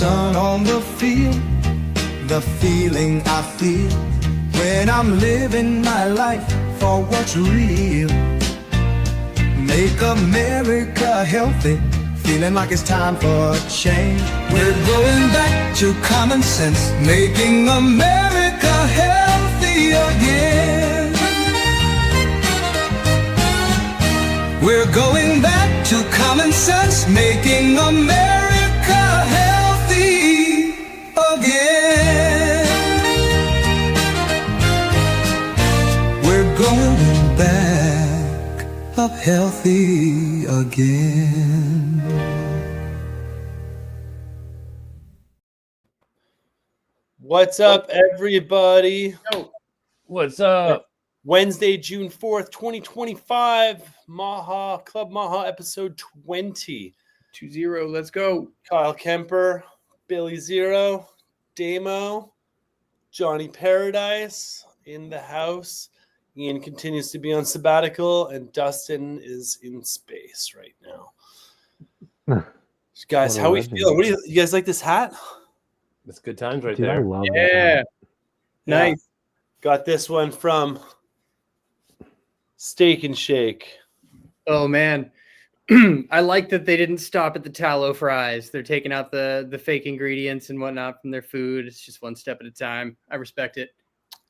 sun on the field, the feeling I feel when I'm living my life for what's real. Make America healthy, feeling like it's time for a change. We're going back to common sense, making America healthy again. We're going back to common sense, making America healthy again. We're going back up healthy again. What's up, everybody? Yo, what's up? Wednesday, June 4th, 2025, Maha, Club Maha, episode 20. 2-0, let's go. Kyle Kemper, Billy Zero, Damo, Johnny Paradise in the house. Ian continues to be on sabbatical, and Dustin is in space right now. Guys, how are we feeling? What do you guys like this hat? That's good times right Dude, there. I love Yeah. that. Nice. Got this one from Steak and Shake. Oh man, I like that they didn't stop at the tallow fries. They're taking out the fake ingredients and whatnot from their food. It's just one step at a time. I respect it.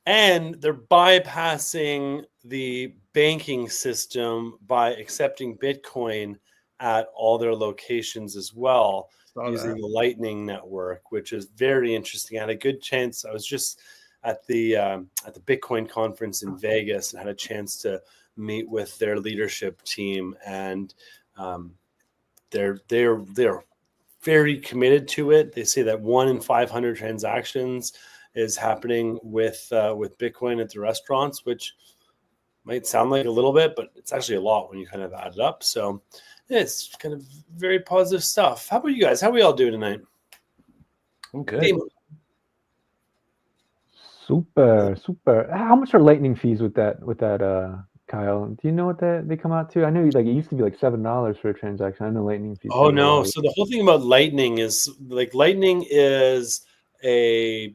And they're bypassing the banking system by accepting Bitcoin at all their locations as well, using the Lightning Network, which is very interesting. I had a good chance. I was just at the Bitcoin conference in Vegas and had a chance to meet with their leadership team, and they're very committed to it. They say that 1 in 500 transactions is happening with Bitcoin at the restaurants, which might sound like a little bit, but it's actually a lot when you kind of add it up. So it's kind of very positive stuff. How about you guys? How are we all doing tonight? I'm good. Super. How much are lightning fees with that, Kyle? Do you know what they come out to? I know it used to be like $7 for a transaction. I know lightning fees. Oh no! So the whole thing about Lightning is Lightning is a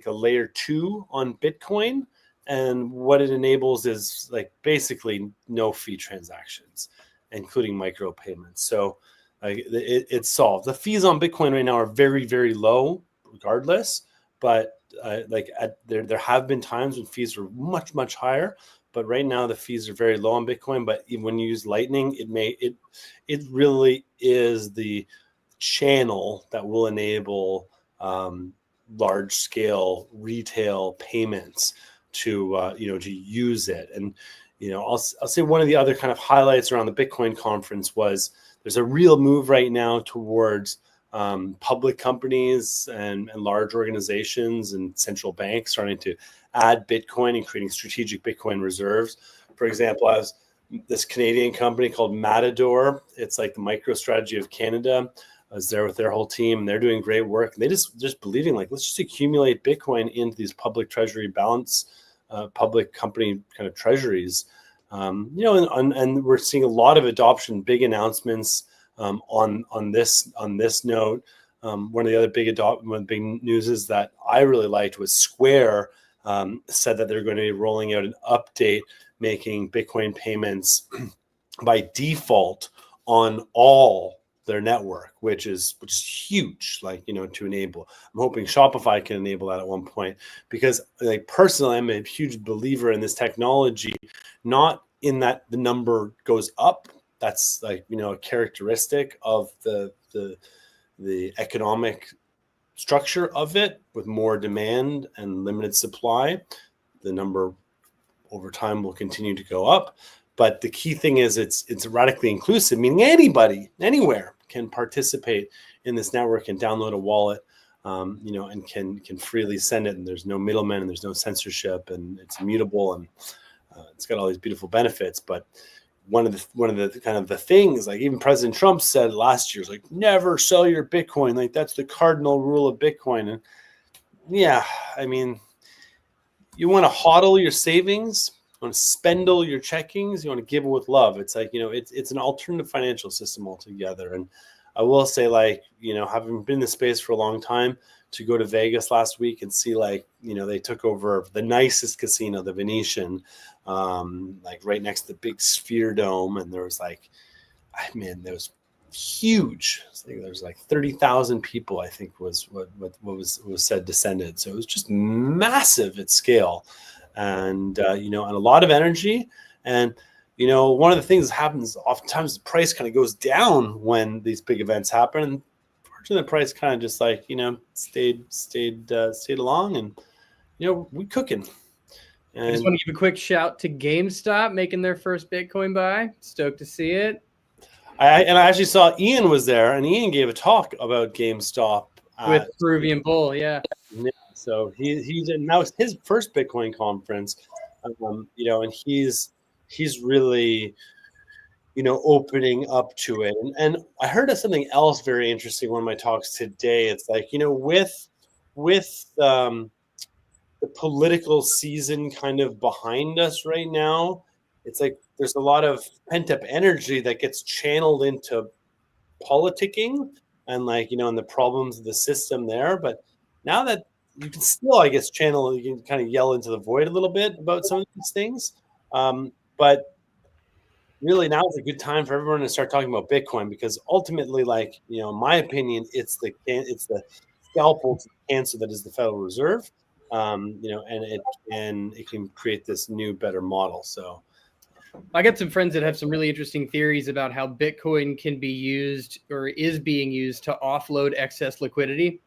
layer 2 on Bitcoin, and what it enables is basically no fee transactions, including micro payments. So it's solved. The fees on Bitcoin right now are very, very low regardless, but there have been times when fees were much, much higher, but right now the fees are very low on Bitcoin. But even when you use Lightning, it really is the channel that will enable large scale retail payments to use it. And I'll say one of the other kind of highlights around the Bitcoin conference was there's a real move right now towards public companies and large organizations and central banks starting to add Bitcoin and creating strategic Bitcoin reserves. For example, I was this Canadian company called Matador. It's like the MicroStrategy of Canada. I was there with their whole team, and they're doing great work. And they just believing let's just accumulate Bitcoin into these public treasury balance, public company kind of treasuries. And we're seeing a lot of adoption, big announcements on this note. One of the other big news is that I really liked was Square said that they're going to be rolling out an update making Bitcoin payments by default on all their network, which is huge, to enable. I'm hoping Shopify can enable that at one point, because personally, I'm a huge believer in this technology, not in that the number goes up. That's a characteristic of the economic structure of it. With more demand and limited supply, the number over time will continue to go up. But the key thing is it's radically inclusive, meaning anybody, anywhere can participate in this network and download a wallet, and can freely send it. And there's no middleman, and there's no censorship, and it's immutable, and it's got all these beautiful benefits. But one of the kind of the things, even President Trump said last year, is never sell your Bitcoin. That's the cardinal rule of Bitcoin. And yeah, you want to hodl your savings, you want to spendle your checkings, you want to give with love. It's it's an alternative financial system altogether. And I will say, like, having been in the space for a long time, to go to Vegas last week and see, like, they took over the nicest casino, the Venetian, like right next to the big Sphere Dome, and there was like, there was huge. There was like 30,000 people, I think, was what was said descended. So it was just massive at scale, and and a lot of energy. And one of the things that happens oftentimes, the price kind of goes down when these big events happen. And fortunately, the price kind of just like stayed along, and we cooking. And I just want to give a quick shout to GameStop making their first Bitcoin buy. Stoked to see it. I actually saw Ian was there, and Ian gave a talk about GameStop With Peruvian Bull, yeah. So he's and that was his first Bitcoin conference, and he's really opening up to it. And I heard of something else very interesting in one of my talks today. It's like, with the political season kind of behind us right now, it's like there's a lot of pent-up energy that gets channeled into politicking and and the problems of the system there. But now that you can still, I guess, channel, you can kind of yell into the void a little bit about some of these things. But really now is a good time for everyone to start talking about Bitcoin, because ultimately, in my opinion, it's the scalpel to the cancer that is the Federal Reserve. And it can create this new, better model. So I got some friends that have some really interesting theories about how Bitcoin can be used or is being used to offload excess liquidity.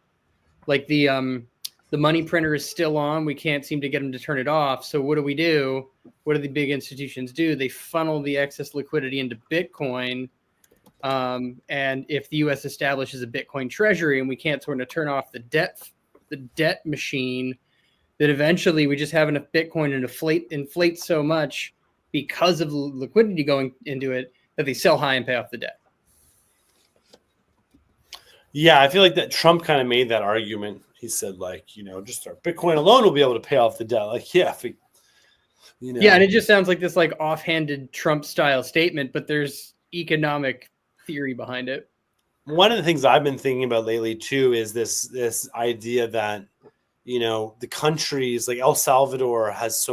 Like the money printer is still on. We can't seem to get them to turn it off. So what do? What do the big institutions do? They funnel the excess liquidity into Bitcoin. And if the U.S. establishes a Bitcoin treasury and we can't sort of turn off the debt machine, that eventually we just have enough Bitcoin and inflate so much because of the liquidity going into it that they sell high and pay off the debt. Yeah, I feel like that Trump kind of made that argument. He said, just our Bitcoin alone will be able to pay off the debt. Like, yeah, Yeah, and it just sounds like this offhanded Trump style statement, but there's economic theory behind it. One of the things I've been thinking about lately too is this idea that the countries like El Salvador has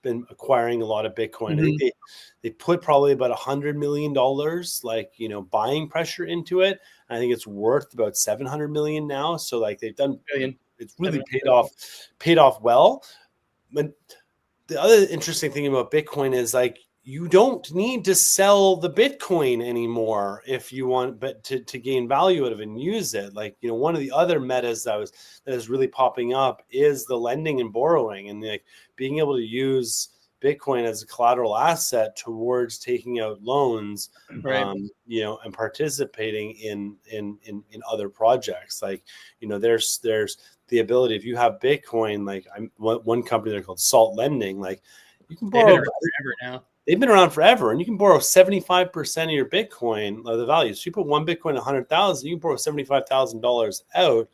been acquiring a lot of Bitcoin. Mm-hmm. I think they put probably about $100 million buying pressure into it. And I think it's worth about 700 million now. So they've done, it's really paid off well. But the other interesting thing about Bitcoin is you don't need to sell the Bitcoin anymore if you want, but to gain value out of it and use it. One of the other metas that is really popping up is the lending and borrowing, and being able to use Bitcoin as a collateral asset towards taking out loans, right. And participating in other projects. There's the ability, if you have Bitcoin, one company they're called Salt Lending, you can borrow forever now. They've been around forever, and you can borrow 75% of your Bitcoin, the value. So you put one Bitcoin, 100,000, you can borrow $75,000 out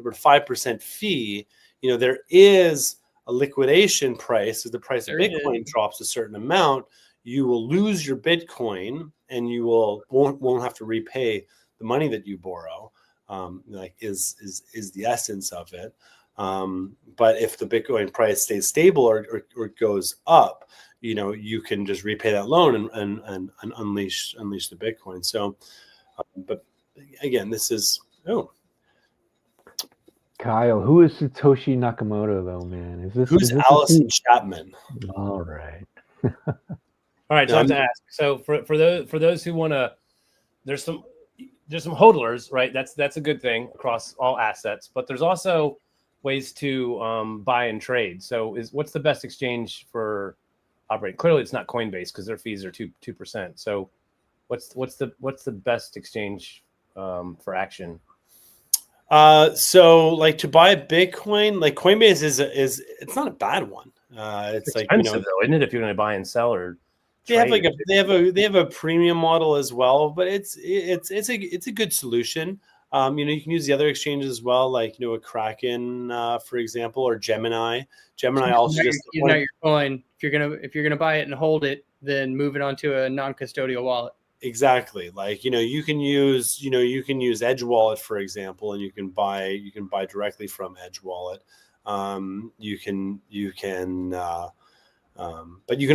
for a 5% fee. There is a liquidation price. If the price of Bitcoin drops a certain amount, you will lose your Bitcoin, and you won't have to repay the money that you borrow. Is the essence of it. But if the Bitcoin price stays stable or goes up, you can just repay that loan and unleash the Bitcoin. So, but again, this is Kyle. Who is Satoshi Nakamoto though, man? Who's Allison Chapman? All right. All right. So I have to ask. So for those who want to, there's some hodlers, right? That's a good thing across all assets, but there's also ways to buy and trade. So what's the best exchange for operating? Clearly it's not Coinbase because their fees are 2%. So what's the best exchange for action? So to buy Bitcoin, Coinbase is it's not a bad one. It's expensive though, isn't it? If you're going to buy and sell or they have a premium model as well, but it's a good solution. You can use the other exchanges as well, a Kraken, for example, or Gemini. Gemini also your coin. If you're gonna buy it and hold it, then move it onto a non-custodial wallet. exactly. Like, you can use Edge Wallet, for example, and you can buy directly from Edge Wallet. But you can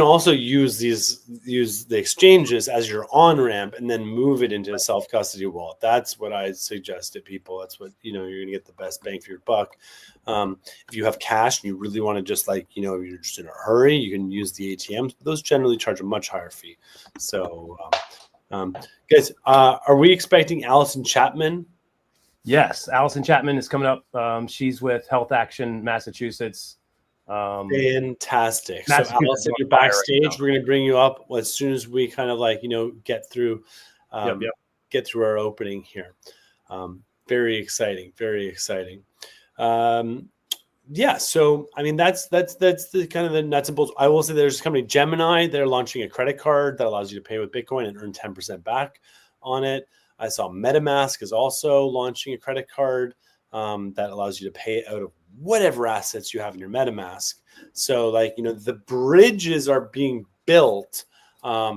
also use the exchanges as your on ramp and then move it into a self custody wallet. That's what I suggest to people. That's what you're going to get the best bang for your buck. If you have cash and you really want to just you're just in a hurry, you can use the ATMs. But those generally charge a much higher fee. So, guys, are we expecting Allison Chapman? Yes, Allison Chapman is coming up. She's with Health Action Massachusetts. Fantastic. So Allison, you're backstage. We're going to bring you up as soon as we kind of get through our opening here. Very exciting. Very exciting. Yeah. So, I mean, that's the kind of the nuts and bolts. I will say there's a company, Gemini. They're launching a credit card that allows you to pay with Bitcoin and earn 10% back on it. I saw MetaMask is also launching a credit card that allows you to pay out of whatever assets you have in your MetaMask. So the bridges are being built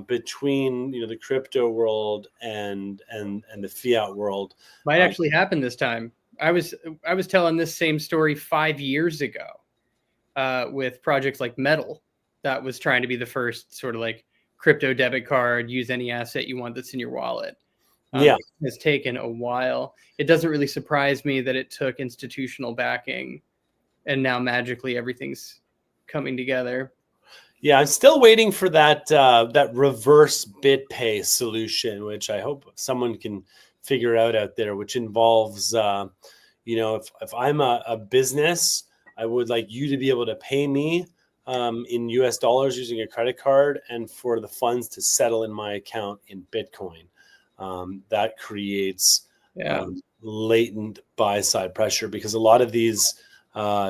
between the crypto world and the fiat world. Might actually happen this time. I was telling this same story 5 years ago with projects like Metal that was trying to be the first sort of like crypto debit card, use any asset you want that's in your wallet. It's taken a while. It doesn't really surprise me that it took institutional backing and now magically everything's coming together. Yeah, I'm still waiting for that reverse BitPay solution, which I hope someone can figure out there, which involves, if I'm a business, I would like you to be able to pay me in US dollars using a credit card and for the funds to settle in my account in Bitcoin. That creates latent buy-side pressure because a lot of these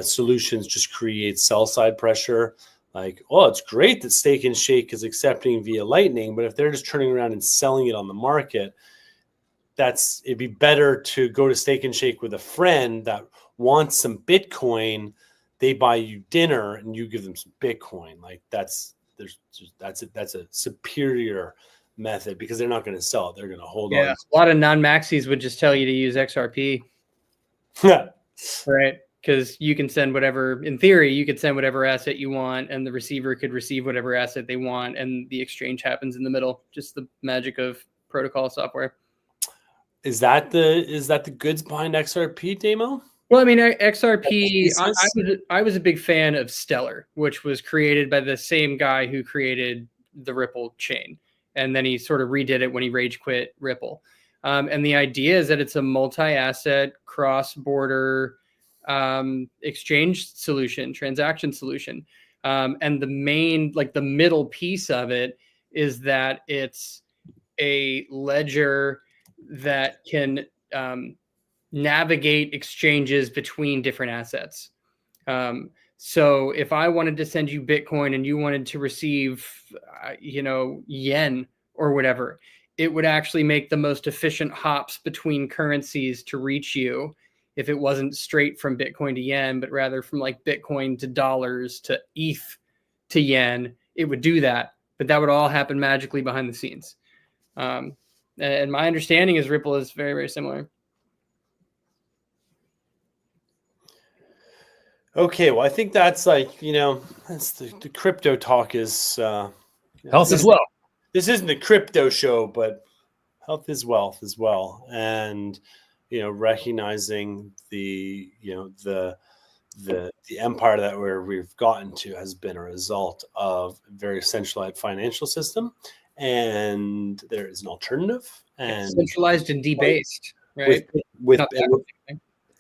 solutions just create sell-side pressure. Like, oh, it's great that Steak and Shake is accepting via Lightning, but if they're just turning around and selling it on the market, it'd be better to go to Steak and Shake with a friend that wants some Bitcoin. They buy you dinner and you give them some Bitcoin. Like that's a superior method because they're not going to sell it. They're going to hold on. Yeah, a lot of non-maxis would just tell you to use XRP. Right. Because you can send whatever, in theory, you could send whatever asset you want and the receiver could receive whatever asset they want and the exchange happens in the middle. Just the magic of protocol software. Is that the goods behind XRP, Damo? Well, I mean, XRP, I was a big fan of Stellar, which was created by the same guy who created the Ripple chain. And then he sort of redid it when he rage quit Ripple. And the idea is that it's a multi-asset, cross-border exchange solution, transaction solution. And the main, like the middle piece of it is that it's a ledger that can navigate exchanges between different assets. So if I wanted to send you Bitcoin and you wanted to receive, yen or whatever, it would actually make the most efficient hops between currencies to reach you if it wasn't straight from Bitcoin to yen, but rather from like Bitcoin to dollars to ETH to yen. It would do that, but that would all happen magically behind the scenes. And my understanding is Ripple is very, very similar. Okay, well, I think that's that's the crypto talk is health as well. This isn't the crypto show, but health is wealth as well, and recognizing the empire that we've gotten to has been a result of a very centralized financial system, and there is an alternative and centralized and debased, right?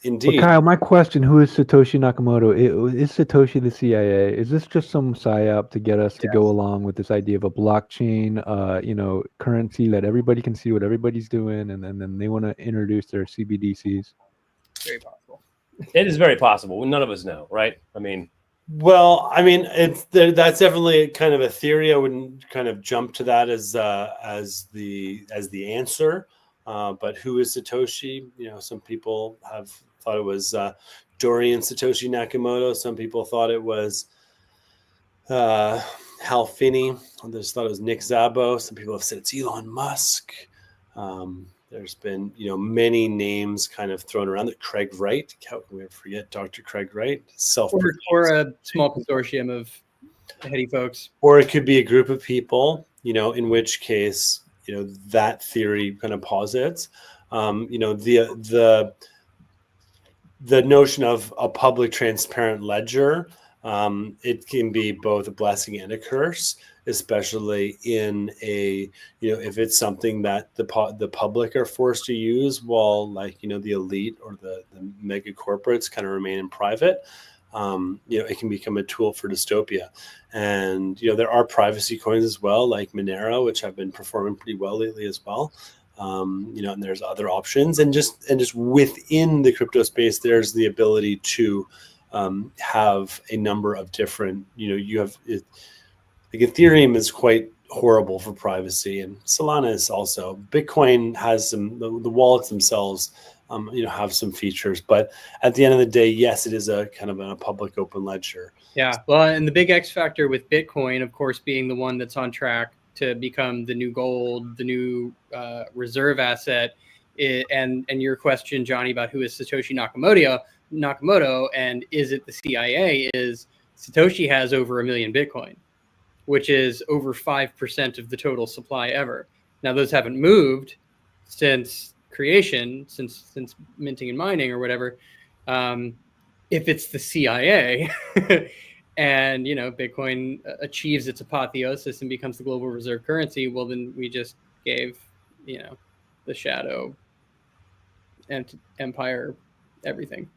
Indeed. But Kyle, my question: who is Satoshi Nakamoto? Is Satoshi the CIA? Is this just some psyop to get us to go along with this idea of a blockchain, currency that everybody can see what everybody's doing, and then they want to introduce their CBDCs? Very possible. It is very possible. None of us know, right? That's definitely kind of a theory. I wouldn't kind of jump to that as the answer. But who is Satoshi? Some people have thought it was Dorian Satoshi Nakamoto. Some people thought it was Hal Finney. Others thought it was Nick Szabo. Some people have said it's Elon Musk. There's been, many names kind of thrown around. That Craig Wright. How can we forget Dr. Craig Wright? Or a small consortium of heady folks. Or it could be a group of people, in which case, that theory kind of posits, the notion of a public transparent ledger. It can be both a blessing and a curse, especially in if it's something that the public are forced to use while the elite or the mega corporates kind of remain in private. It can become a tool for dystopia. And, there are privacy coins as well, like Monero, which have been performing pretty well lately as well. And there's other options, and just within the crypto space, there's the ability to have a number of different, Ethereum is quite horrible for privacy, and Solana is also. Bitcoin has the wallets themselves, have some features, but at the end of the day, yes, it is a kind of a public open ledger. Yeah. Well, and the big X factor with Bitcoin, of course, being the one that's on track to become the new gold, the new reserve asset, and your question, Johnny, about who is Satoshi Nakamoto, and is it the CIA? Is Satoshi has over 1 million Bitcoin, which is over 5% of the total supply ever. Now, those haven't moved since creation, since minting and mining or whatever. If it's the CIA and, Bitcoin achieves its apotheosis and becomes the global reserve currency, well, then we just gave, the shadow and empire everything.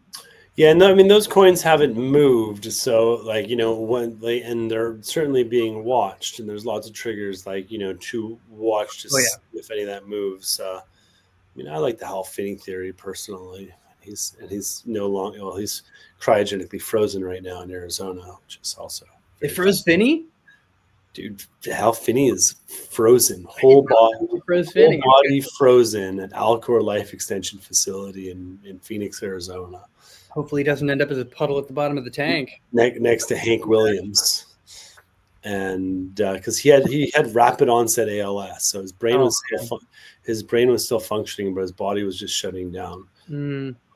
Yeah, no, I mean, those coins haven't moved. So and they're certainly being watched, and there's lots of triggers to watch to see if any of that moves. I like the Hal Finney theory personally. He's no longer, he's cryogenically frozen right now in Arizona, which is also. They froze Finney? Dude, Hal Finney is frozen, whole body frozen at Alcor Life Extension Facility in Phoenix, Arizona. Hopefully he doesn't end up as a puddle at the bottom of the tank. Next to Hank Williams. And because he had rapid onset ALS, so his brain was still functioning, but his body was just shutting down.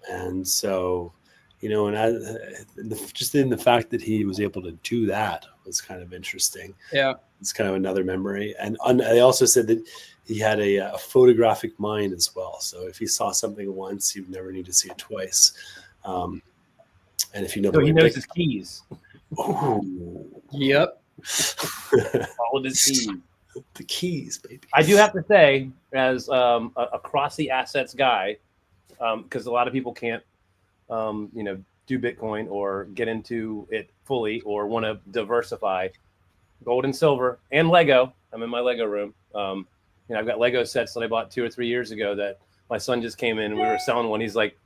And so, just in the fact that he was able to do that was kind of interesting. Yeah, it's kind of another memory. And I also said that he had a photographic mind as well. So if he saw something once, he would never need to see it twice. And if he knows his keys. Oh, yep. All of his keys. The keys, baby. I do have to say, as a across the assets guy, because a lot of people can't, do Bitcoin or get into it fully or want to diversify. Gold and silver and Lego. I'm in my Lego room. I've got Lego sets that I bought 2 or 3 years ago that my son just came in and we were selling one. He's like,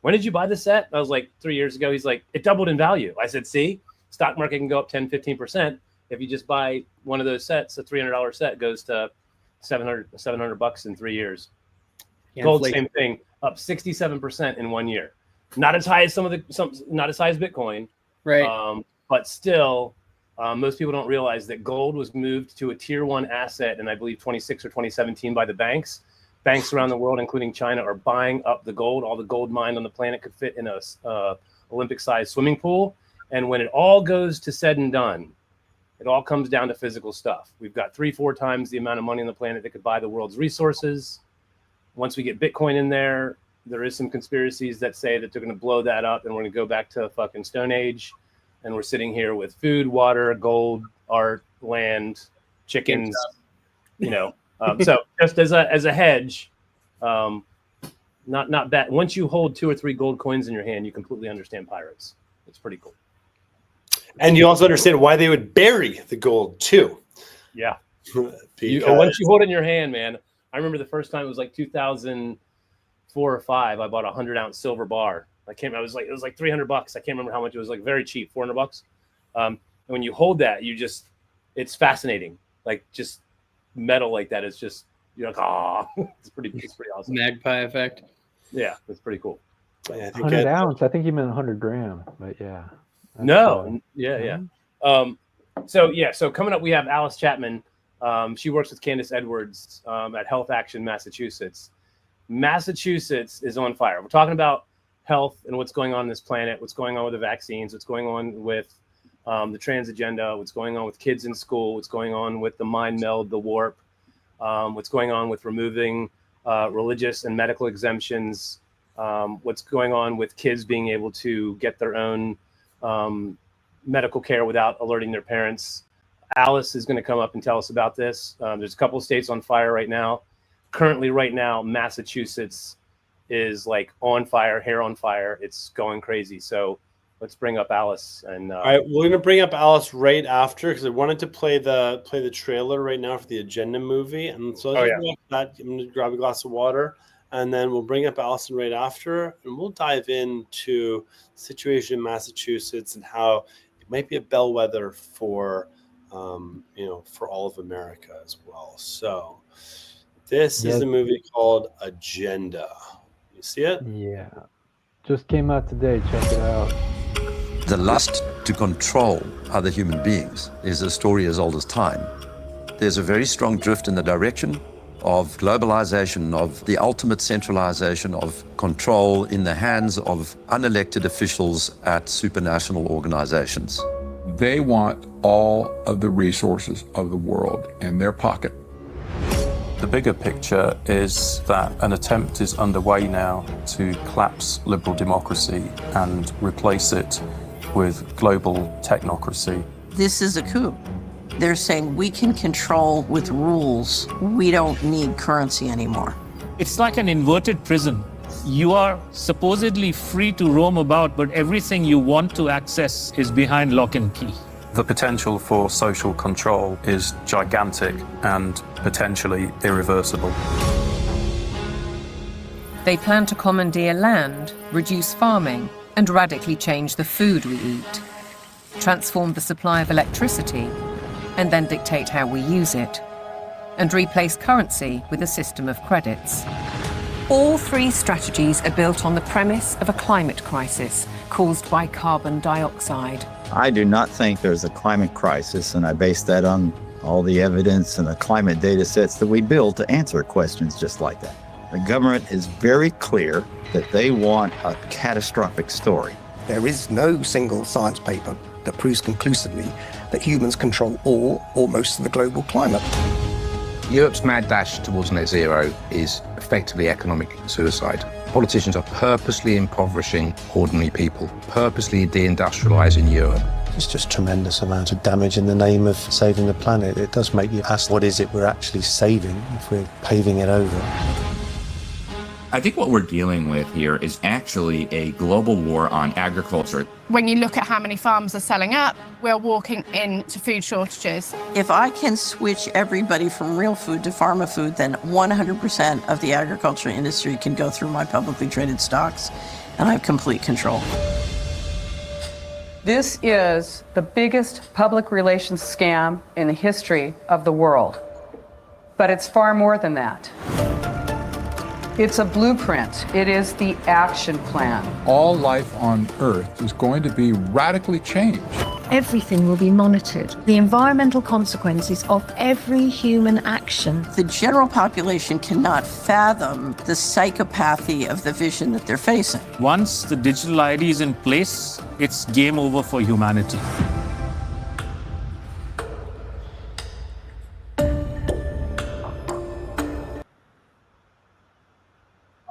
"When did you buy this set?" I was like, 3 years ago. He's like, "It doubled in value." I said, "See, stock market can go up 10-15%. If you just buy one of those sets, a $300 set goes to $700 in 3 years." Gold, same thing, up 67% in 1 year. Not as high as not as high as Bitcoin, right? But still, most people don't realize that gold was moved to a tier 1 asset in, I believe, 2016 or 2017 by the banks. Banks around the world, including China, are buying up the gold. All the gold mined on the planet could fit in a Olympic-sized swimming pool. And when it all goes to said and done, it all comes down to physical stuff. We've got 3-4 times the amount of money on the planet that could buy the world's resources. Once we get Bitcoin in there, there is some conspiracies that say that they're going to blow that up and we're going to go back to the fucking Stone Age. And we're sitting here with food, water, gold, art, land, chickens, so just as a hedge, not bad. Once you hold 2 or 3 gold coins in your hand, you completely understand pirates. It's pretty cool. And you also understand why they would bury the gold too. Yeah. Once you hold it in your hand, man. I remember the first time it was like 2004 or 5. I bought a 100-ounce silver bar. It was like $300. I can't remember how much it was. Like very cheap, $400. And when you hold that, it's fascinating. Like just metal like that is just, you're like, it's pretty awesome. Magpie effect. Yeah, it's pretty cool. Yeah, 100 ounce. I think you meant 100 gram, but yeah. No, yeah. So coming up, we have Alice Chapman. She works with Candace Edwards at Health Action Massachusetts. Massachusetts is on fire. We're talking about health and what's going on this planet, what's going on with the vaccines, what's going on with the trans agenda, what's going on with kids in school, what's going on with the mind meld, the warp, what's going on with removing religious and medical exemptions, what's going on with kids being able to get their own medical care without alerting their parents. Alice is going to come up and tell us about this. There's a couple of states on fire right now. Currently, right now, Massachusetts is like on fire, hair on fire. It's going crazy. So let's bring up Alice. And all right, we're going to bring up Alice right after because I wanted to play the trailer right now for the Agenda movie. And so I'm going to grab a glass of water, and then we'll bring up Allison right after, and we'll dive into the situation in Massachusetts and how it might be a bellwether for for all of America as well. So this is a movie called Agenda. You see it? Yeah. Just came out today. Check it out. The lust to control other human beings is a story as old as time. There's a very strong drift in the direction of globalization, of the ultimate centralization of control in the hands of unelected officials at supranational organizations. They want all of the resources of the world in their pocket. The bigger picture is that an attempt is underway now to collapse liberal democracy and replace it with global technocracy. This is a coup. They're saying we can control with rules. We don't need currency anymore. It's like an inverted prison. You are supposedly free to roam about, but everything you want to access is behind lock and key. The potential for social control is gigantic and potentially irreversible. They plan to commandeer land, reduce farming, and radically change the food we eat, transform the supply of electricity, and then dictate how we use it, and replace currency with a system of credits. All three strategies are built on the premise of a climate crisis caused by carbon dioxide. I do not think there's a climate crisis, and I base that on all the evidence and the climate data sets that we build to answer questions just like that. The government is very clear that they want a catastrophic story. There is no single science paper that proves conclusively that humans control all or most of the global climate. Europe's mad dash towards net zero is effectively economic suicide. Politicians are purposely impoverishing ordinary people, purposely deindustrializing Europe. It's just tremendous amount of damage in the name of saving the planet. It does make you ask, what is it we're actually saving if we're paving it over? I think what we're dealing with here is actually a global war on agriculture. When you look at how many farms are selling up, we're walking into food shortages. If I can switch everybody from real food to pharma food, then 100% of the agriculture industry can go through my publicly traded stocks, and I have complete control. This is the biggest public relations scam in the history of the world. But it's far more than that. It's a blueprint. It is the action plan. All life on Earth is going to be radically changed. Everything will be monitored. The environmental consequences of every human action. The general population cannot fathom the psychopathy of the vision that they're facing. Once the digital ID is in place, it's game over for humanity.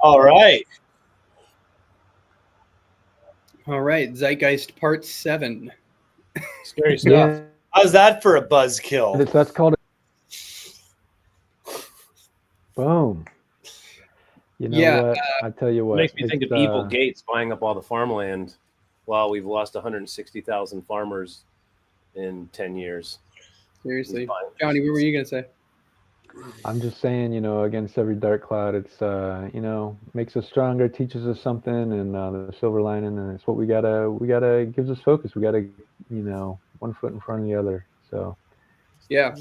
All right. All right. Zeitgeist Part 7. Scary stuff. How's that for a buzzkill? That's called boom. You know what? I tell you what. It makes me think of evil Gates buying up all the farmland while we've lost 160,000 farmers in 10 years. Seriously. Johnny, what were you going to say? I'm just saying, against every dark cloud, it's, makes us stronger, teaches us something, and the silver lining, and it's what we gotta gives us focus. We gotta, one foot in front of the other. So, yeah,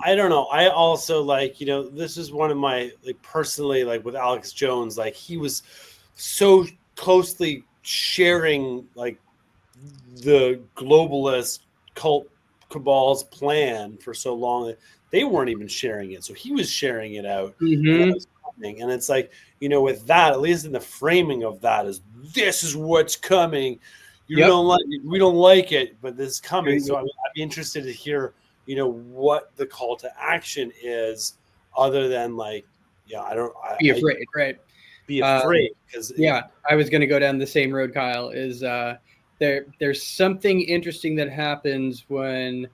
I don't know. I also this is one of my personally with Alex Jones, he was so closely sharing the globalist cult cabal's plan for so long that they weren't even sharing it. So he was sharing it out. And, Mhm. that was coming. And it's like, with that, at least in the framing of that, is this is what's coming. We don't like it, but this is coming. So I'd be interested to hear, what the call to action is, other than like, Be afraid, right? Be afraid, because I was going to go down the same road, Kyle. Is there's something interesting that happens when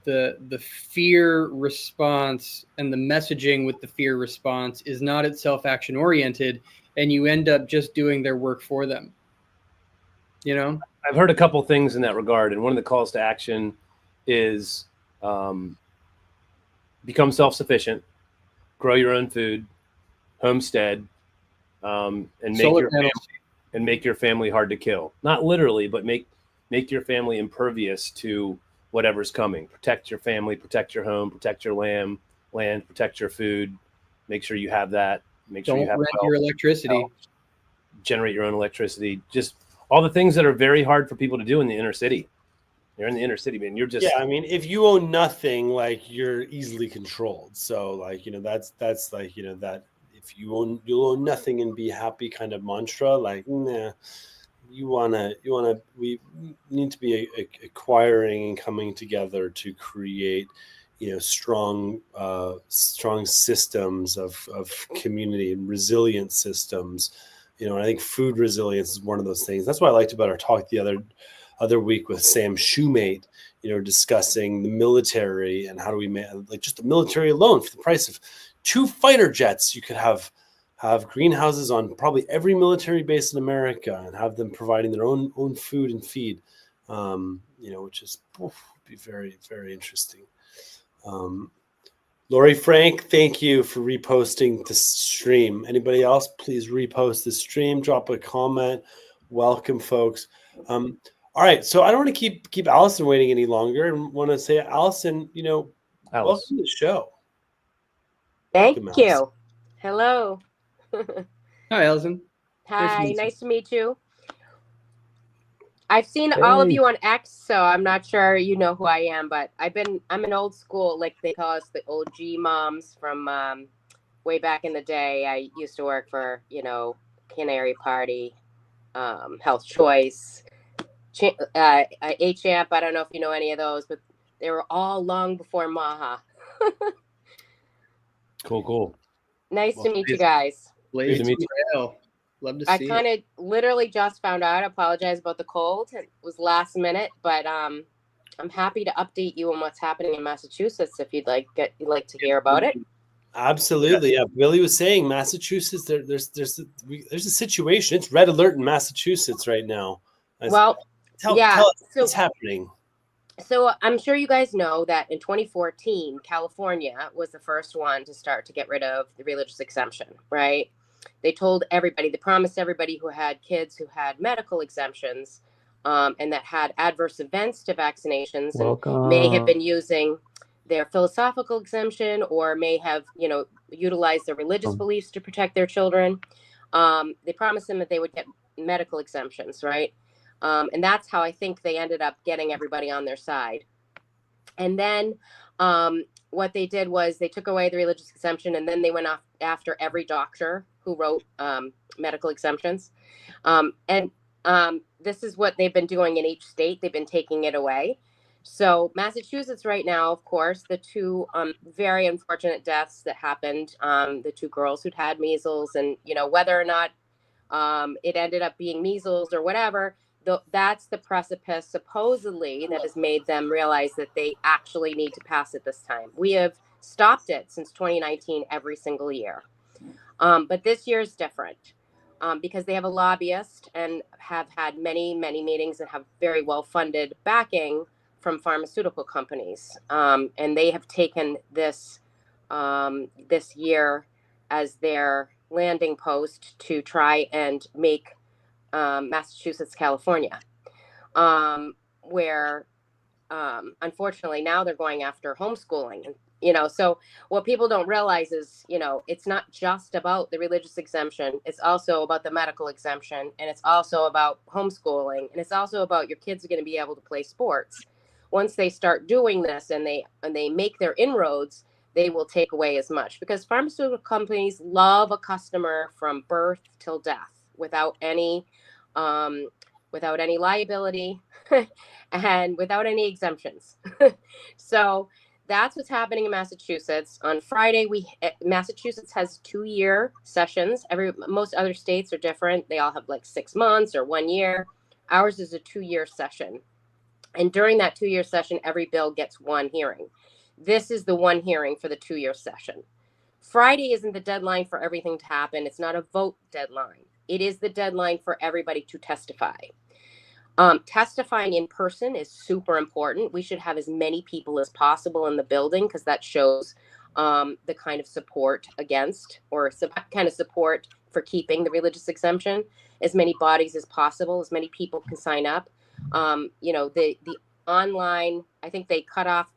the fear response and the messaging with the fear response is not itself action oriented, and you end up just doing their work for them. I've heard a couple things in that regard, and one of the calls to action is become self-sufficient, grow your own food, homestead, and make your family hard to kill. Not literally, but make your family impervious to whatever's coming. Protect your family, protect your home, protect your land, protect your food. Make sure you have that. Make sure you have rent your electricity. Generate your own electricity. Just all the things that are very hard for people to do in the inner city. You're in the inner city, man. You're just if you own nothing, like, you're easily controlled. So like, that's like, that if you'll own nothing and be happy kind of mantra, like, nah. We need to be acquiring and coming together to create, strong systems of community and resilient systems. And I think food resilience is one of those things. That's what I liked about our talk the other week with Sam Shoemate, discussing the military and how do we make, like, just the military alone, for the price of 2 fighter jets, you could have greenhouses on probably every military base in America and have them providing their own food and feed, which is would be very, very interesting. Lori Frank, thank you for reposting the stream. Anybody else, please repost the stream, drop a comment. Welcome, folks. All right, so I don't want to keep Allison waiting any longer, and want to say, Allison, welcome to the show. Thank Welcome, you. Allison. Hello. Hi, Allison. Hi, nice to meet you. I've seen all of you on X, so I'm not sure you know who I am, but I'm an old school, like they call us the old G moms from way back in the day. I used to work for, Canary Party, Health Choice, HAMP. I don't know if you know any of those, but they were all long before Maha. Cool. Nice to meet you guys. Good to meet you. Love to see I kind of literally just found out. I apologize about the cold. It was last minute, but I'm happy to update you on what's happening in Massachusetts if you'd like to hear about it. Absolutely, yeah. Billy was saying Massachusetts. There's a situation. It's red alert in Massachusetts right now. Well, tell us what's happening. So I'm sure you guys know that in 2014, California was the first one to start to get rid of the religious exemption, right? They promised everybody who had kids who had medical exemptions and that had adverse events to vaccinations and may have been using their philosophical exemption or may have, utilized their religious beliefs to protect their children. They promised them that they would get medical exemptions, right? And that's how I think they ended up getting everybody on their side. And then what they did was they took away the religious exemption, and then they went after every doctor who wrote medical exemptions. And this is what they've been doing in each state. They've been taking it away. So Massachusetts right now, of course, the 2 very unfortunate deaths that happened, the 2 girls who'd had measles, and, whether or not it ended up being measles or whatever, that's the precipice, supposedly, that has made them realize that they actually need to pass it this time. We have stopped it since 2019 every single year. But this year is different because they have a lobbyist and have had many, many meetings and have very well-funded backing from pharmaceutical companies. And they have taken this year as their landing post to try and make Massachusetts, California, where unfortunately now they're going after homeschooling. And, so what people don't realize is, it's not just about the religious exemption. It's also about the medical exemption. And it's also about homeschooling. And it's also about your kids are going to be able to play sports. once they start doing this and they make their inroads, they will take away as much, because pharmaceutical companies love a customer from birth till death without any liability and without any exemptions. So that's what's happening in Massachusetts. On Friday, Massachusetts has 2-year sessions. Most other states are different. They all have like 6 months or 1 year. Ours is a 2-year session. And during that 2-year session, every bill gets one hearing. This is the one hearing for the 2-year session. Friday isn't the deadline for everything to happen. It's not a vote deadline. It is the deadline for everybody to testify. Testifying in person is super important. We should have as many people as possible in the building, because that shows the kind of support against, or kind of support for keeping the religious exemption. As many bodies as possible, as many people can sign up. The online, I think they cut off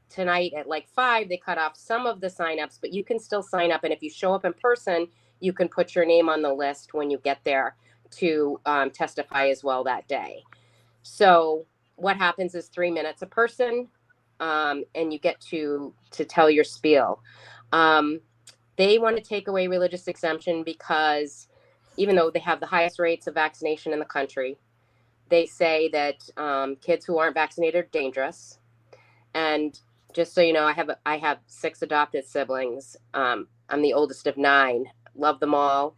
tonight at like 5, they cut off some of the signups, but you can still sign up. And if you show up in person, you can put your name on the list when you get there to testify as well that day. So what happens is 3 minutes a person, and you get to tell your spiel. They want to take away religious exemption because even though they have the highest rates of vaccination in the country, they say that kids who aren't vaccinated are dangerous. And just so you know, I have 6 adopted siblings. I'm the oldest of 9. Love them all.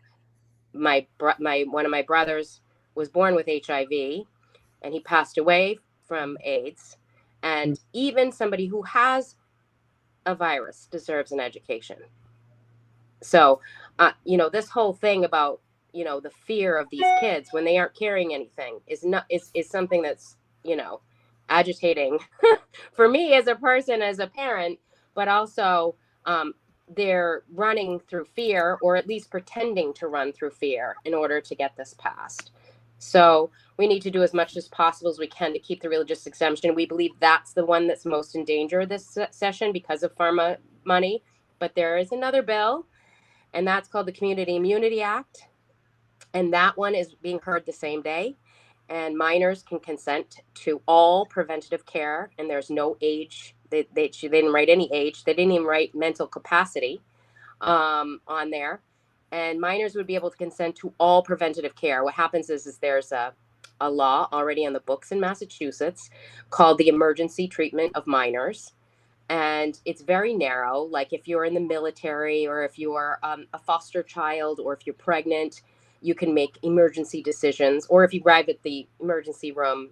One of my brothers was born with HIV, and he passed away from AIDS. And even somebody who has a virus deserves an education. So, this whole thing about the fear of these kids when they aren't carrying anything is something that's agitating for me as a person, as a parent, but also they're running through fear, or at least pretending to run through fear in order to get this passed. So we need to do as much as possible as we can to keep the religious exemption. We believe that's the one that's most in danger this session because of pharma money. But there is another bill, and that's called the Community Immunity Act. And that one is being heard the same day. And minors can consent to all preventative care, and there's no age. They didn't write any age. They didn't even write mental capacity on there. And minors would be able to consent to all preventative care. What happens is there's a law already on the books in Massachusetts called the Emergency Treatment of Minors. And it's very narrow. Like if you're in the military, or if you're a foster child, or if you're pregnant, you can make emergency decisions. Or if you arrive at the emergency room,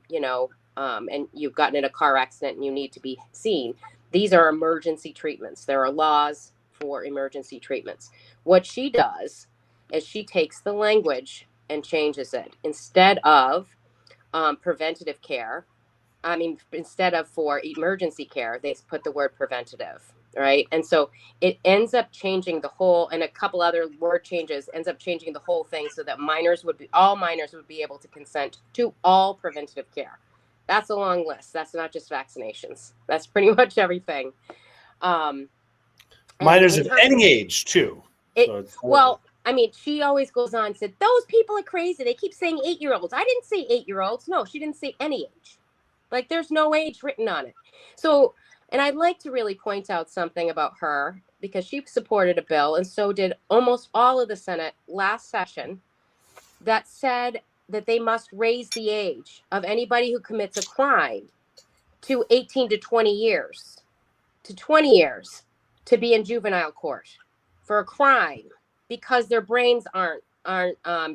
and you've gotten in a car accident and you need to be seen. These are emergency treatments. There are laws for emergency treatments. What she does is she takes the language and changes it. Instead of preventative care, instead of for emergency care, they put the word preventative, right? And so it ends up changing the whole, and a couple other word changes ends up changing the whole thing so that all minors would be able to consent to all preventative care. That's a long list. That's not just vaccinations. That's pretty much everything. Minors of any age too. She always goes on and said, those people are crazy. They keep saying 8-year-olds. I didn't say 8-year-olds. No, she didn't say any age. Like there's no age written on it. So, and I'd like to really point out something about her, because she supported a bill, and so did almost all of the Senate last session, that said that they must raise the age of anybody who commits a crime to 18 to 20 years, to be in juvenile court for a crime, because their brains aren't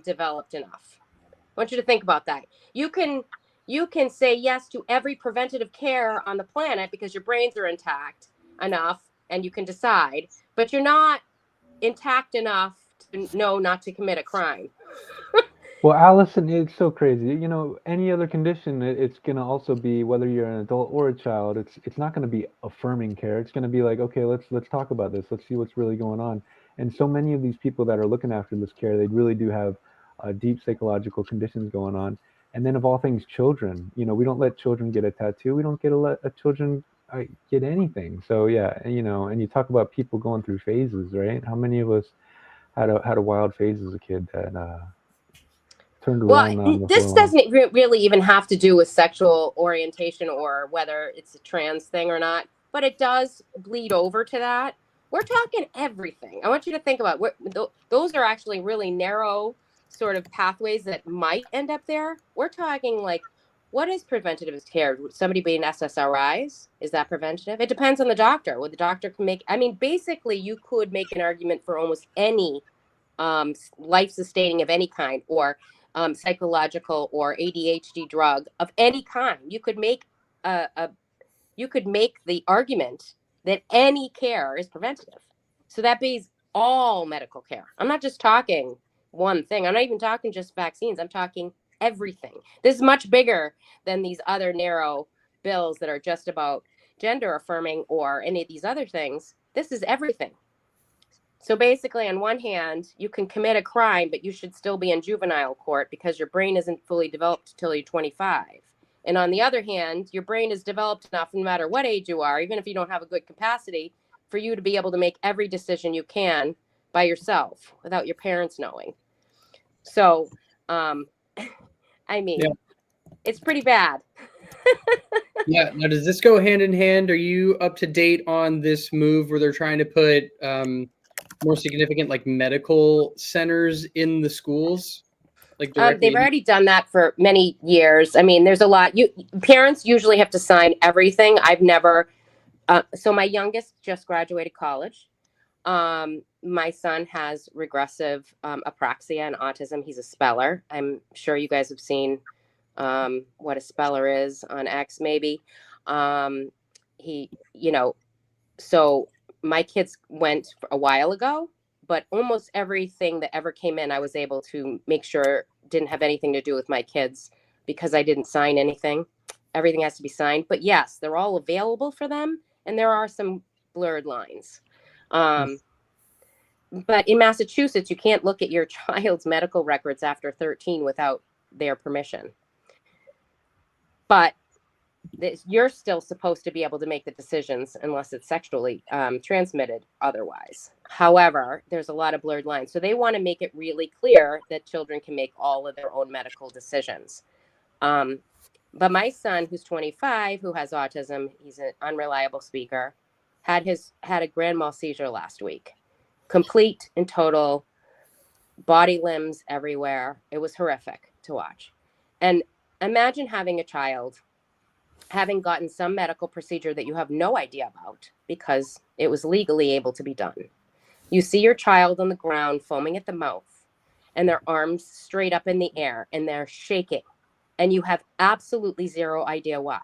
developed enough. I want you to think about that. You can say yes to every preventative care on the planet because your brains are intact enough and you can decide, but you're not intact enough to know not to commit a crime. Well, Allison, it's so crazy. Any other condition, it's gonna also be, whether you're an adult or a child, it's not gonna be affirming care. It's gonna be like, okay, let's talk about this. Let's see what's really going on. And so many of these people that are looking after this care, they really do have deep psychological conditions going on. And then of all things, children. We don't let children get a tattoo. We don't let children get anything. So yeah, and you talk about people going through phases, right? How many of us had a wild phase as a kid that turned Well, around on before this long. doesn't really even have to do with ssexual orientation or whether it's a trans thing or not, but it does bleed over to that. We're talking everything. I want you to think about those are actually really narrow sort of pathways that might end up there. We're talking like, what is preventative care? Would somebody being SSRIs? Is that preventative? It depends on the doctor. What the doctor can make. I mean, basically, you could make an argument for almost any life sustaining of any kind, or psychological or ADHD drug of any kind. You could make the argument that any care is preventative. So that means all medical care. I'm not just talking one thing. I'm not even talking just vaccines. I'm talking everything. This is much bigger than these other narrow bills that are just about gender affirming or any of these other things. This is everything. So basically, on one hand, you can commit a crime, but you should still be in juvenile court because your brain isn't fully developed until you're 25. And on the other hand, your brain is developed enough, no matter what age you are, even if you don't have a good capacity, for you to be able to make every decision you can by yourself without your parents knowing. So, I mean, it's pretty bad. Yeah. Now, does this go hand in hand? Are you up to date on this move where they're trying to put more significant like medical centers in the schools? Like they've already done that for many years. I mean, there's a lot. Parents usually have to sign everything. I've never. So my youngest just graduated college. My son has regressive apraxia and autism. He's a speller. I'm sure you guys have seen what a speller is on X, maybe. So my kids went a while ago, but almost everything that ever came in, I was able to make sure didn't have anything to do with my kids because I didn't sign anything. Everything has to be signed. But yes, they're all available for them. And there are some blurred lines. But in Massachusetts, you can't look at your child's medical records after 13 without their permission. But you're still supposed to be able to make the decisions unless it's sexually transmitted otherwise. However, there's a lot of blurred lines. So they want to make it really clear that children can make all of their own medical decisions. But my son, who's 25, who has autism, he's an unreliable speaker, had a grand mal seizure last week. Complete and total, body limbs everywhere. It was horrific to watch. And imagine having a child having gotten some medical procedure that you have no idea about because it was legally able to be done. You see your child on the ground foaming at the mouth and their arms straight up in the air and they're shaking and you have absolutely zero idea why.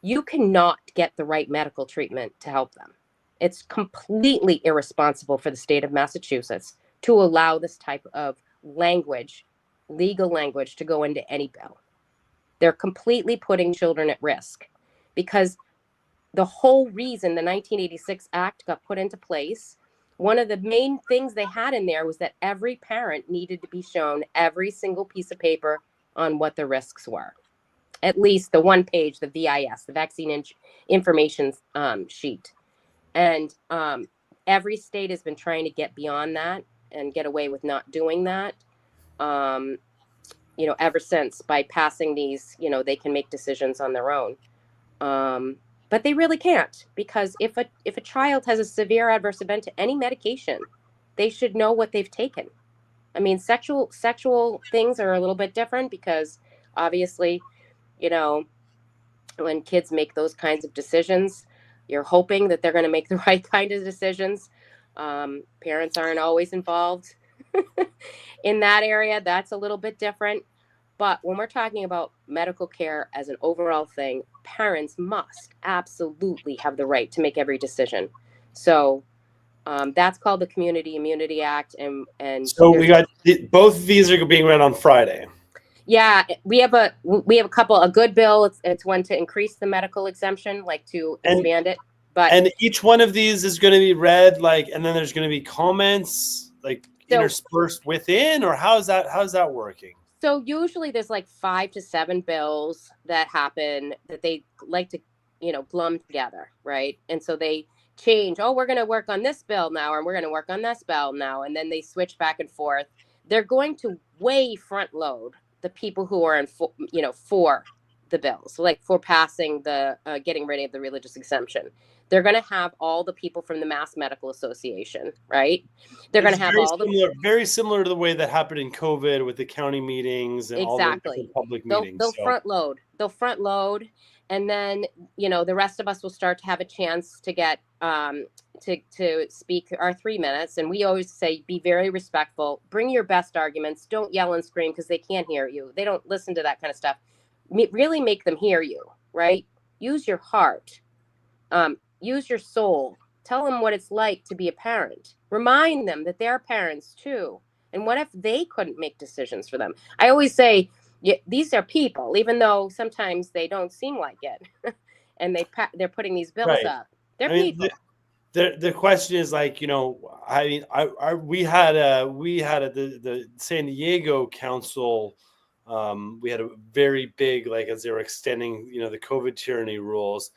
You cannot get the right medical treatment to help them. It's completely irresponsible for the state of Massachusetts to allow this type of language, legal language, to go into any bill. They're completely putting children at risk because the whole reason the 1986 Act got put into place, one of the main things they had in there was that every parent needed to be shown every single piece of paper on what the risks were. At least the one page, the VIS, the vaccine information sheet. And every state has been trying to get beyond that and get away with not doing that. Ever since, by passing these, they can make decisions on their own. But they really can't, because if a child has a severe adverse event to any medication, they should know what they've taken. I mean, sexual things are a little bit different because obviously, when kids make those kinds of decisions, you're hoping that they're going to make the right kind of decisions. Parents aren't always involved in that area. That's a little bit different. But when we're talking about medical care as an overall thing, parents must absolutely have the right to make every decision. So that's called the Community Immunity Act. And so we got both of these are being read on Friday. Yeah, we have a good bill. It's one to increase the medical exemption, like to expand it. And each one of these is going to be read and then there's going to be comments interspersed within, or how's that working? So usually there's 5 to 7 bills that happen that they like to, glum together, right? And so they change. Oh, we're going to work on this bill now, and we're going to work on this bill now, and then they switch back and forth. they're going to way front load the people who are for the bills, so like for passing the getting rid of the religious exemption. They're going to have all the people from the Mass Medical Association, right? They're going to have all very similar to the way that happened in COVID with the county meetings and all the different public meetings. They'll front load. They'll front load, and then the rest of us will start to have a chance to get to speak our 3 minutes. And we always say, be very respectful. Bring your best arguments. Don't yell and scream because they can't hear you. They don't listen to that kind of stuff. Really make them hear you, right? Use your heart. Use your soul. Tell them what it's like to be a parent. Remind them that they're parents too. And what if they couldn't make decisions for them? I always say, these are people, even though sometimes they don't seem like it. And they're putting these bills up. They're people. The question is like, we had the San Diego council. We had a very big, like, as they were extending, the COVID tyranny rules.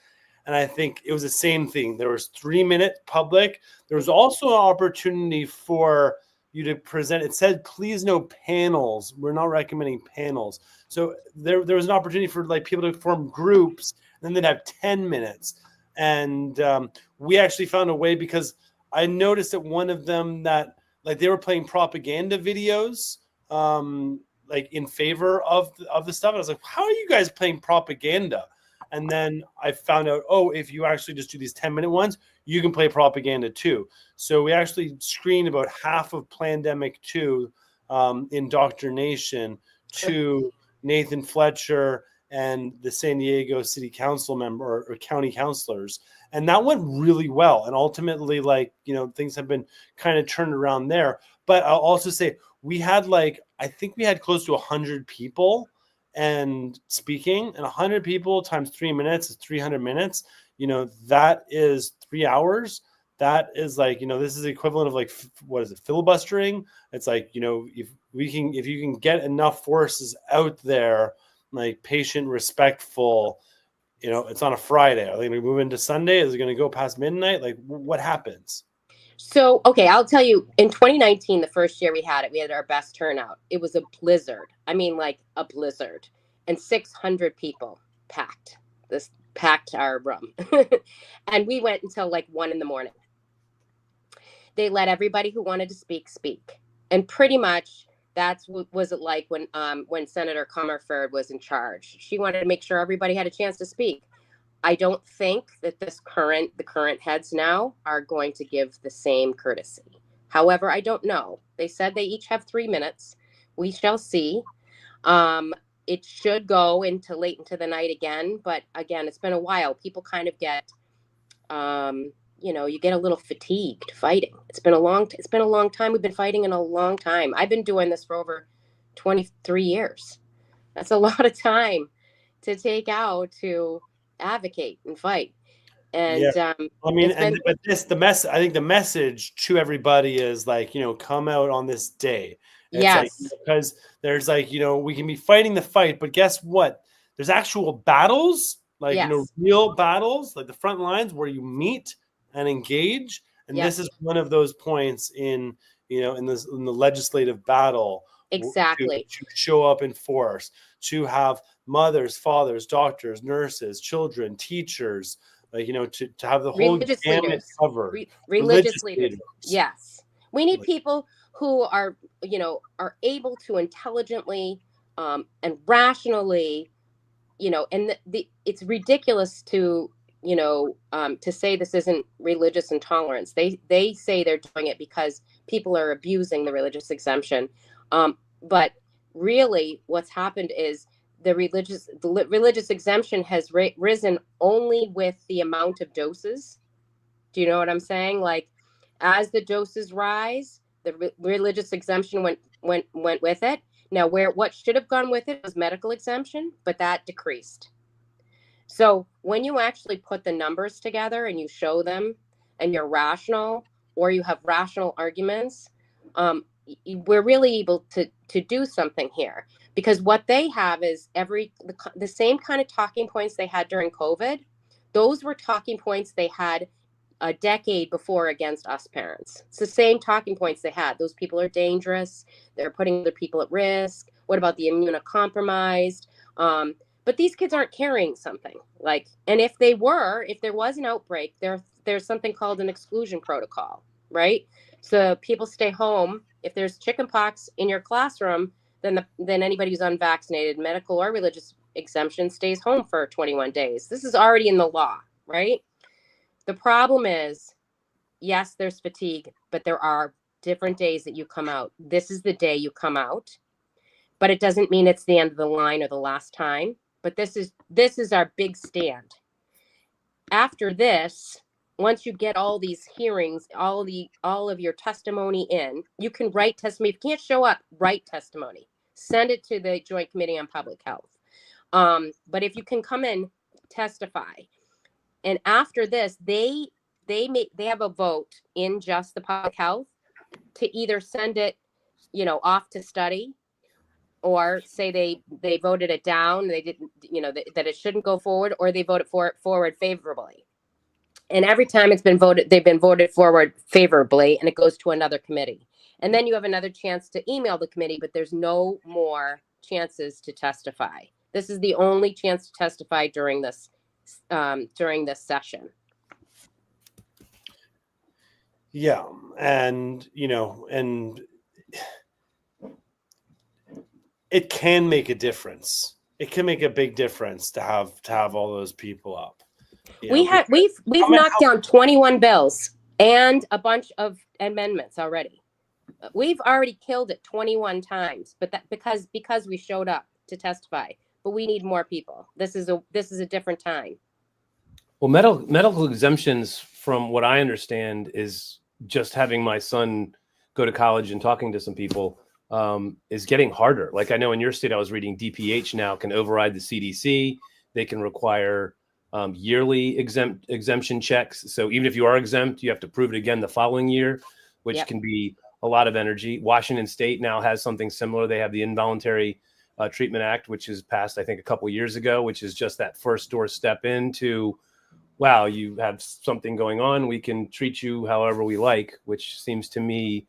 And I think it was the same thing. There was 3-minute public. There was also an opportunity for you to present. It said, please no panels. We're not recommending panels. So there was an opportunity for like people to form groups, and then they'd have 10 minutes. And we actually found a way, because I noticed at one of them that like they were playing propaganda videos like in favor of the stuff. I was like, how are you guys playing propaganda? And then I found out, if you actually just do these 10-minute ones, you can play propaganda too. So we actually screened about half of Plandemic 2 indoctrination to Nathan Fletcher and the San Diego City Council member or county councilors. And that went really well. And ultimately, like, things have been kind of turned around there. But I'll also say we had I think we had close to 100 people and speaking, and 100 people times 3 minutes is 300 minutes. That is 3 hours. That is like, this is the equivalent of like, what is it, filibustering? It's like, if you can get enough forces out there, like patient, respectful, it's on a Friday. Are they going to move into Sunday? Is it going to go past midnight? Like, what happens? So, okay, I'll tell you, in 2019, the first year we had our best turnout. It was a blizzard. I mean, like a blizzard. And 600 people packed our room. And we went until like 1 a.m. They let everybody who wanted to speak. And pretty much that's what was it like when Senator Comerford was in charge. She wanted to make sure everybody had a chance to speak. I don't think that the current heads now are going to give the same courtesy. However, I don't know. They said they each have 3 minutes. We shall see. It should go into late into the night again. But again, it's been a while. People kind of get, you get a little fatigued fighting. It's been a long time. We've been fighting in a long time. I've been doing this for over 23 years. That's a lot of time to take out to advocate and fight. And I think the message to everybody is like, come out on this day. And yes, it's like, because there's like, we can be fighting the fight, but guess what? There's actual battles, like real battles, like the front lines where you meet and engage. And this is one of those points in the legislative battle. Exactly. To show up in force, to have mothers, fathers, doctors, nurses, children, teachers, like, to have the whole gamut covered. Religious leaders. Yes. We need people who are able to intelligently and rationally, and it's ridiculous to say this isn't religious intolerance. They say they're doing it because people are abusing the religious exemption. But really what's happened is the religious exemption has risen only with the amount of doses. Do you know what I'm saying? Like, as the doses rise, the religious exemption went with it. Now, what should have gone with it was medical exemption, but that decreased. So when you actually put the numbers together and you show them and you're rational, or you have rational arguments, we're really able to do something here. Because what they have is the same kind of talking points they had during COVID. Those were talking points they had a decade before against us parents. It's the same talking points they had. Those people are dangerous. They're putting other people at risk. What about the immunocompromised? But these kids aren't carrying something like, and if there was an outbreak, there's something called an exclusion protocol, right? So people stay home. If there's chickenpox in your classroom, then anybody who's unvaccinated, medical or religious exemption, stays home for 21 days. This is already in the law, right? The problem is, yes, there's fatigue, but there are different days that you come out. This is the day you come out, but it doesn't mean it's the end of the line or the last time. But this is our big stand. After this, once you get all these hearings, all of your testimony in, you can write testimony. If you can't show up, write testimony. Send it to the Joint Committee on Public Health. But if you can come in, testify. And after this, they have a vote in just the public health to either send it, off to study, or say they voted it down, they didn't, that it shouldn't go forward, or they voted forward favorably. And every time they've been voted forward favorably, and it goes to another committee. And then you have another chance to email the committee, but there's no more chances to testify. This is the only chance to testify during this session. Yeah, and it can make a difference. It can make a big difference to have all those people up. We've knocked down 21 bills and a bunch of amendments already. We've already killed it 21 times, but that because we showed up to testify. But we need more people. This is a different time. Well, medical exemptions, from what I understand, is just having my son go to college and talking to some people is getting harder. Like I know in your state, I was reading DPH now can override the CDC. They can require yearly exemption checks. So even if you are exempt, you have to prove it again the following year, which can be a lot of energy. Washington State now has something similar. They have the Involuntary Treatment Act, which is passed, I think, a couple years ago, which is just that first door step into, wow, you have something going on. We can treat you however we like, which seems to me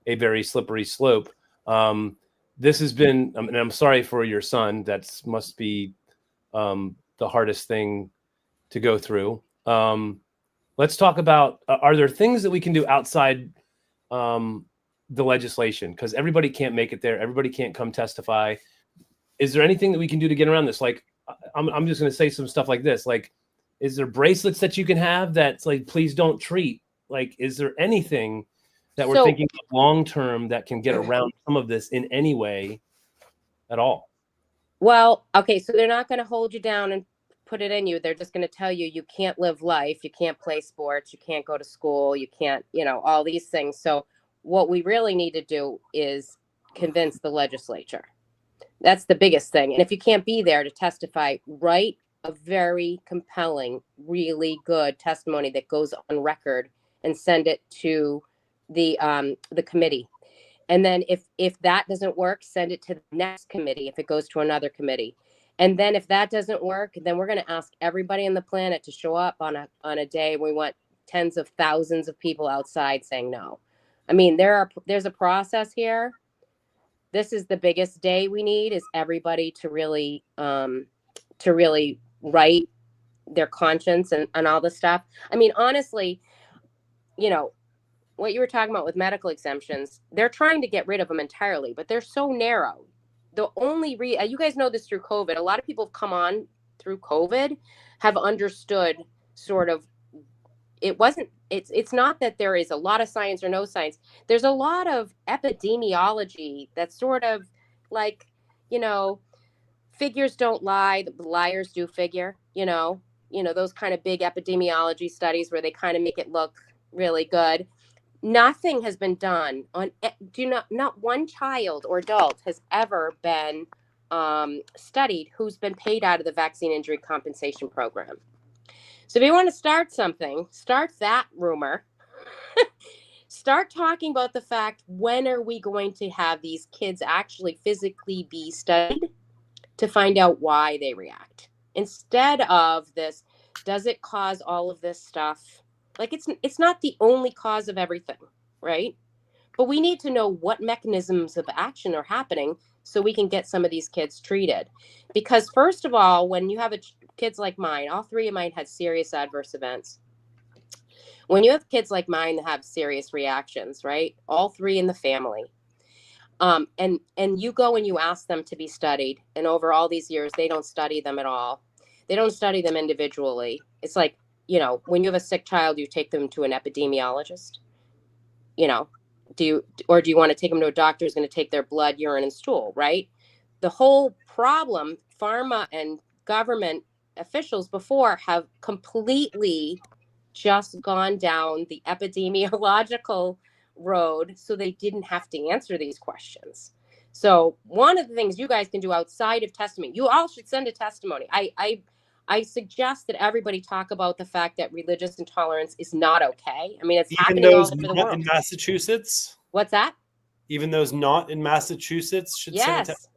a very slippery slope. This has been, and I'm sorry for your son. That must be the hardest thing to go through. Let's talk about, are there things that we can do outside the legislation? Because everybody can't make it there. Everybody can't come testify. Is there anything that we can do to get around this? Like, I'm just going to say some stuff like this. Like, is there bracelets that you can have that's like, please don't treat? Like, is there anything that we're thinking long term that can get around some of this in any way at all? Well, okay, so they're not going to hold you down and put it in you. They're just going to tell you you can't live life, you can't play sports, you can't go to school, you can't, all these things. So what we really need to do is convince the legislature. That's the biggest thing. And if you can't be there to testify, write a very compelling, really good testimony that goes on record and send it to the committee. And then if that doesn't work, send it to the next committee if it goes to another committee. And then if that doesn't work, then we're going to ask everybody on the planet to show up on a day. We want tens of thousands of people outside saying no. I mean, there's a process here. This is the biggest day we need, is everybody to really write their conscience and all this stuff. I mean, honestly, what you were talking about with medical exemptions, they're trying to get rid of them entirely, but they're so narrow. The only you guys know this through COVID, a lot of people have come on through COVID, have understood sort of, it's not that there is a lot of science or no science. There's a lot of epidemiology that's sort of like, figures don't lie, the liars do figure, those kind of big epidemiology studies where they kind of make it look really good. Nothing has been done on, not one child or adult has ever been studied who's been paid out of the vaccine injury compensation program. So if you want to start something, start that rumor. Start talking about the fact, when are we going to have these kids actually physically be studied to find out why they react? Instead of this, does it cause all of this stuff? Like it's not the only cause of everything, right? But we need to know what mechanisms of action are happening so we can get some of these kids treated. Because first of all, when you have kids like mine, all three of mine had serious adverse events. When you have kids like mine that have serious reactions, right? All three in the family. And you go and you ask them to be studied, and over all these years, they don't study them at all. They don't study them individually. It's like, you know, when you have a sick child, you take them to an epidemiologist. You know, do you want to take them to a doctor who's going to take their blood, urine, and stool, right? The whole problem, pharma and government officials before have completely just gone down the epidemiological road, so they didn't have to answer these questions. So one of the things you guys can do outside of testimony, you all should send a testimony. I suggest that everybody talk about the fact that religious intolerance is not okay. I mean, it's happening all over the world. In Massachusetts? What's that? Even those not in Massachusetts should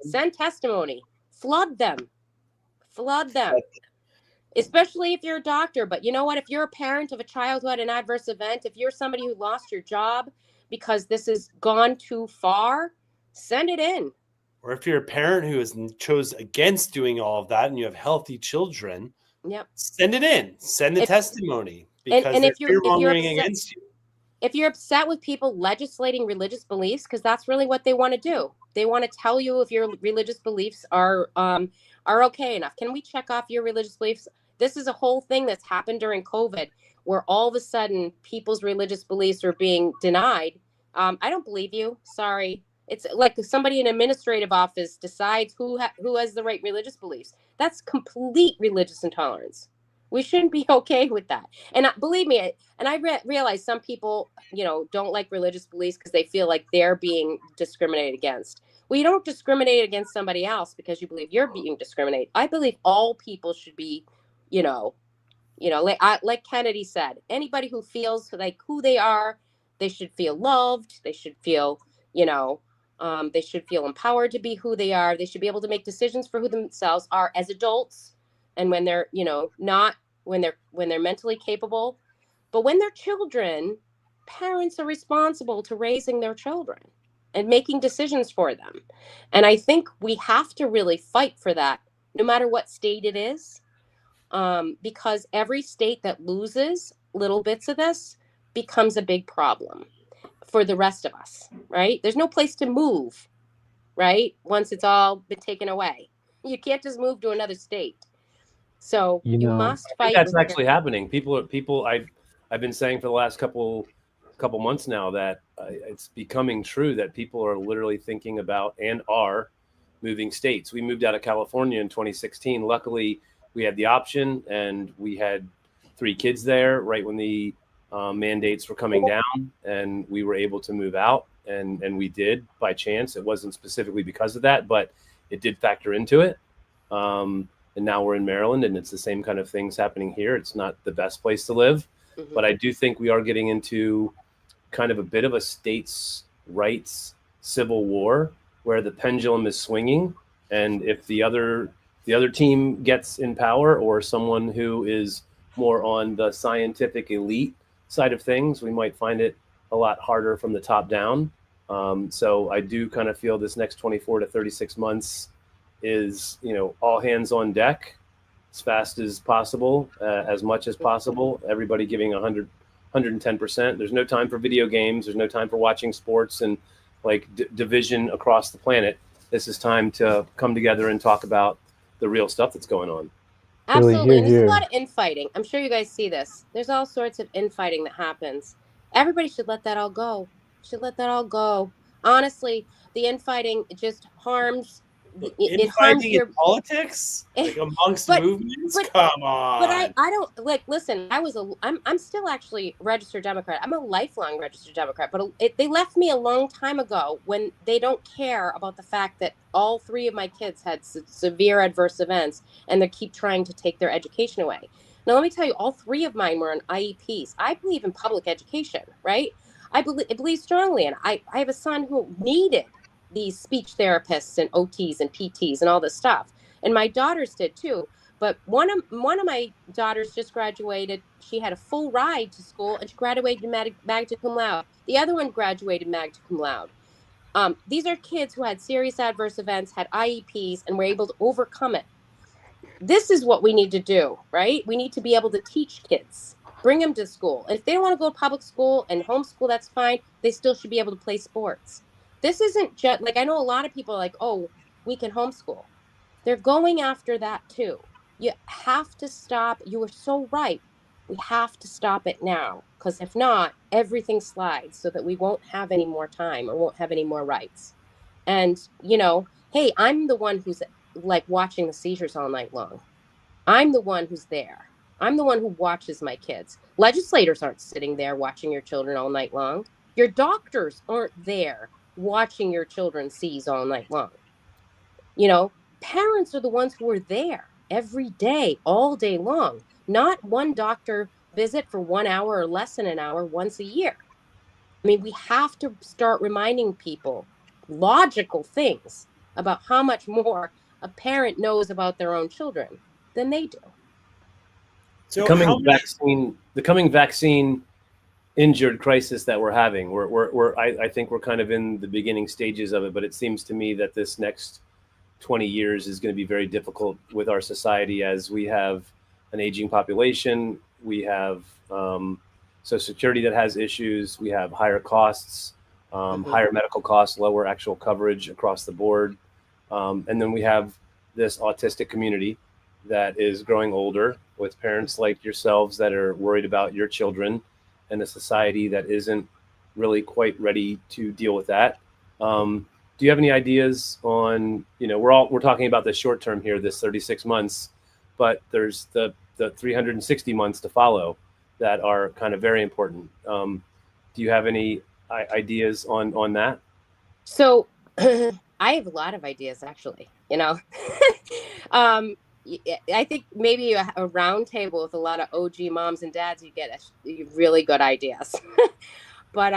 send testimony. Flood them. Flood them. Especially if you're a doctor. But you know what? If you're a parent of a child who had an adverse event, if you're somebody who lost your job because this has gone too far, send it in. Or if you're a parent who has chose against doing all of that and you have healthy children, send it in. Send the testimony, because and if you're fear-mongering upset, against you. If you're upset with people legislating religious beliefs, because that's really what they want to do. They want to tell you if your religious beliefs are okay enough. Can we check off your religious beliefs? This is a whole thing that's happened during COVID, where all of a sudden people's religious beliefs are being denied. I don't believe you. Sorry. It's like somebody in an administrative office decides who has the right religious beliefs. That's complete religious intolerance. We shouldn't be okay with that. And believe me, and I realize some people, you know, don't like religious beliefs because they feel like they're being discriminated against. Well, you don't discriminate against somebody else because you believe you're being discriminated. I believe all people should be, you know, like Kennedy said, anybody who feels like who they are, they should feel loved. They should feel, you know, they should feel empowered to be who they are. They should be able to make decisions for who themselves are as adults. And when they're, you know, not when they're mentally capable, but when they're children, parents are responsible to raising their children and making decisions for them. And I think we have to really fight for that, no matter what state it is, because every state that loses little bits of this becomes a big problem for the rest of us, right? There's no place to move, right? Once it's all been taken away, you can't just move to another state. So you must fight. That's actually happening. People. I've been saying for the last couple months now that it's becoming true that people are literally thinking about and are moving states. We moved out of California in 2016. Luckily, we had the option, and we had 3 kids there right when the mandates were coming down, and we were able to move out, and we did by chance. It wasn't specifically because of that, but it did factor into it. And now we're in Maryland, and it's the same kind of things happening here. It's not the best place to live, but I do think we are getting into kind of a bit of a states' rights civil war where the pendulum is swinging. And if the other team gets in power, or someone who is more on the scientific elite side of things, we might find it a lot harder from the top down. So I do kind of feel this next 24 to 36 months is, you know, all hands on deck, as fast as possible, as much as possible, everybody giving 110%. There's no time for video games. There's no time for watching sports and like division across the planet. This is time to come together and talk about the real stuff that's going on. Absolutely. And there's a lot of infighting. I'm sure you guys see this. There's all sorts of infighting that happens. Everybody should let that all go. Honestly, the infighting just harms. It harms your politics, like amongst movements. Come on. But I don't like. Listen, I'm still actually a registered Democrat. I'm a lifelong registered Democrat. But they left me a long time ago when they don't care about the fact that all 3 of my kids had severe adverse events, and they keep trying to take their education away. Now, let me tell you, all 3 of mine were on IEPs. I believe in public education, right? I believe strongly, and I have a son who needed these speech therapists and OTs and PTs and all this stuff. And my daughters did too. But one of my daughters just graduated. She had a full ride to school, and she graduated magna cum laude. The other one graduated magna cum laude. These are kids who had serious adverse events, had IEPs, and were able to overcome it. This is what we need to do, right? We need to be able to teach kids, bring them to school. And if they don't want to go to public school and homeschool, that's fine. They still should be able to play sports. This isn't just like, I know a lot of people are like, oh, we can homeschool. They're going after that too. You have to stop. You were so right. We have to stop it now, because if not, everything slides so that we won't have any more time or won't have any more rights. And, hey, I'm the one who's like watching the seizures all night long. I'm the one who's there. I'm the one who watches my kids. Legislators aren't sitting there watching your children all night long. Your doctors aren't there watching your children seize all night long. Parents are the ones who are there every day, all day long, not one doctor visit for 1 hour or less than an hour once a year. I mean, we have to start reminding people logical things about how much more a parent knows about their own children than they do. The coming vaccine injured crisis that we're having. I think we're kind of in the beginning stages of it, but it seems to me that this next 20 years is going to be very difficult with our society, as we have an aging population. We have Social Security that has issues. We have higher costs, higher medical costs, lower actual coverage across the board. And then we have this autistic community that is growing older, with parents like yourselves that are worried about your children, and a society that isn't really quite ready to deal with that. Do you have any ideas on, we're talking about the short term here, this 36 months, but there's the 360 months to follow that are kind of very important. Do you have any ideas on that? So I have a lot of ideas, actually. I think maybe a round table with a lot of OG moms and dads, you get really good ideas. But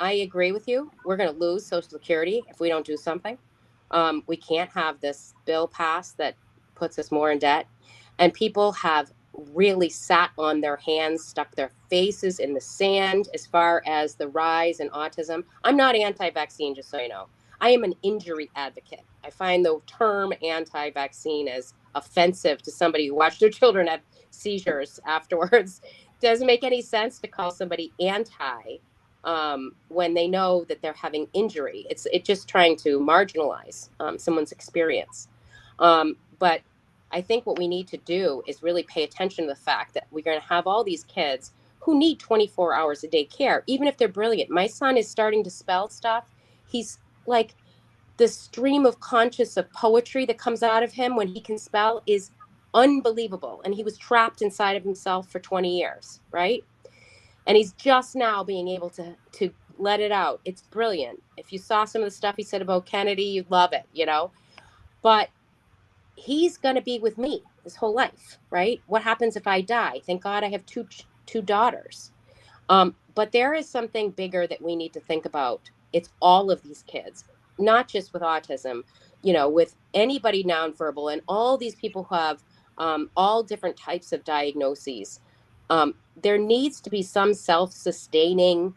I agree with you. We're going to lose Social Security if we don't do something. We can't have this bill passed that puts us more in debt. And people have really sat on their hands, stuck their faces in the sand as far as the rise in autism. I'm not anti-vaccine, just so you know. I am an injury advocate. I find the term anti-vaccine as offensive to somebody who watched their children have seizures afterwards. Doesn't make any sense to call somebody anti when they know that they're having injury. It's just trying to marginalize someone's experience. But I think what we need to do is really pay attention to the fact that we're going to have all these kids who need 24 hours a day care, even if they're brilliant. My son is starting to spell stuff. He's like, the stream of conscious of poetry that comes out of him when he can spell is unbelievable. And he was trapped inside of himself for 20 years, right? And he's just now being able to let it out. It's brilliant. If you saw some of the stuff he said about Kennedy, you'd love it, But he's going to be with me his whole life, right? What happens if I die? Thank God I have two daughters. But there is something bigger that we need to think about. It's all of these kids, not just with autism, with anybody nonverbal, and all these people who have all different types of diagnoses. There needs to be some self-sustaining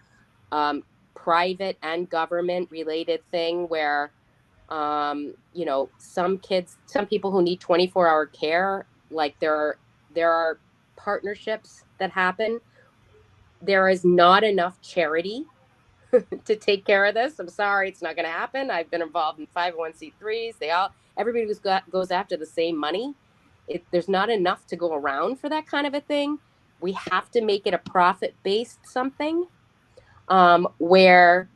private and government related thing where some people who need 24-hour care, like there are partnerships that happen. There is not enough charity to take care of this. I'm sorry, it's not going to happen. I've been involved in 501c3s. Everybody goes after the same money. There's not enough to go around for that kind of a thing. We have to make it a profit-based something where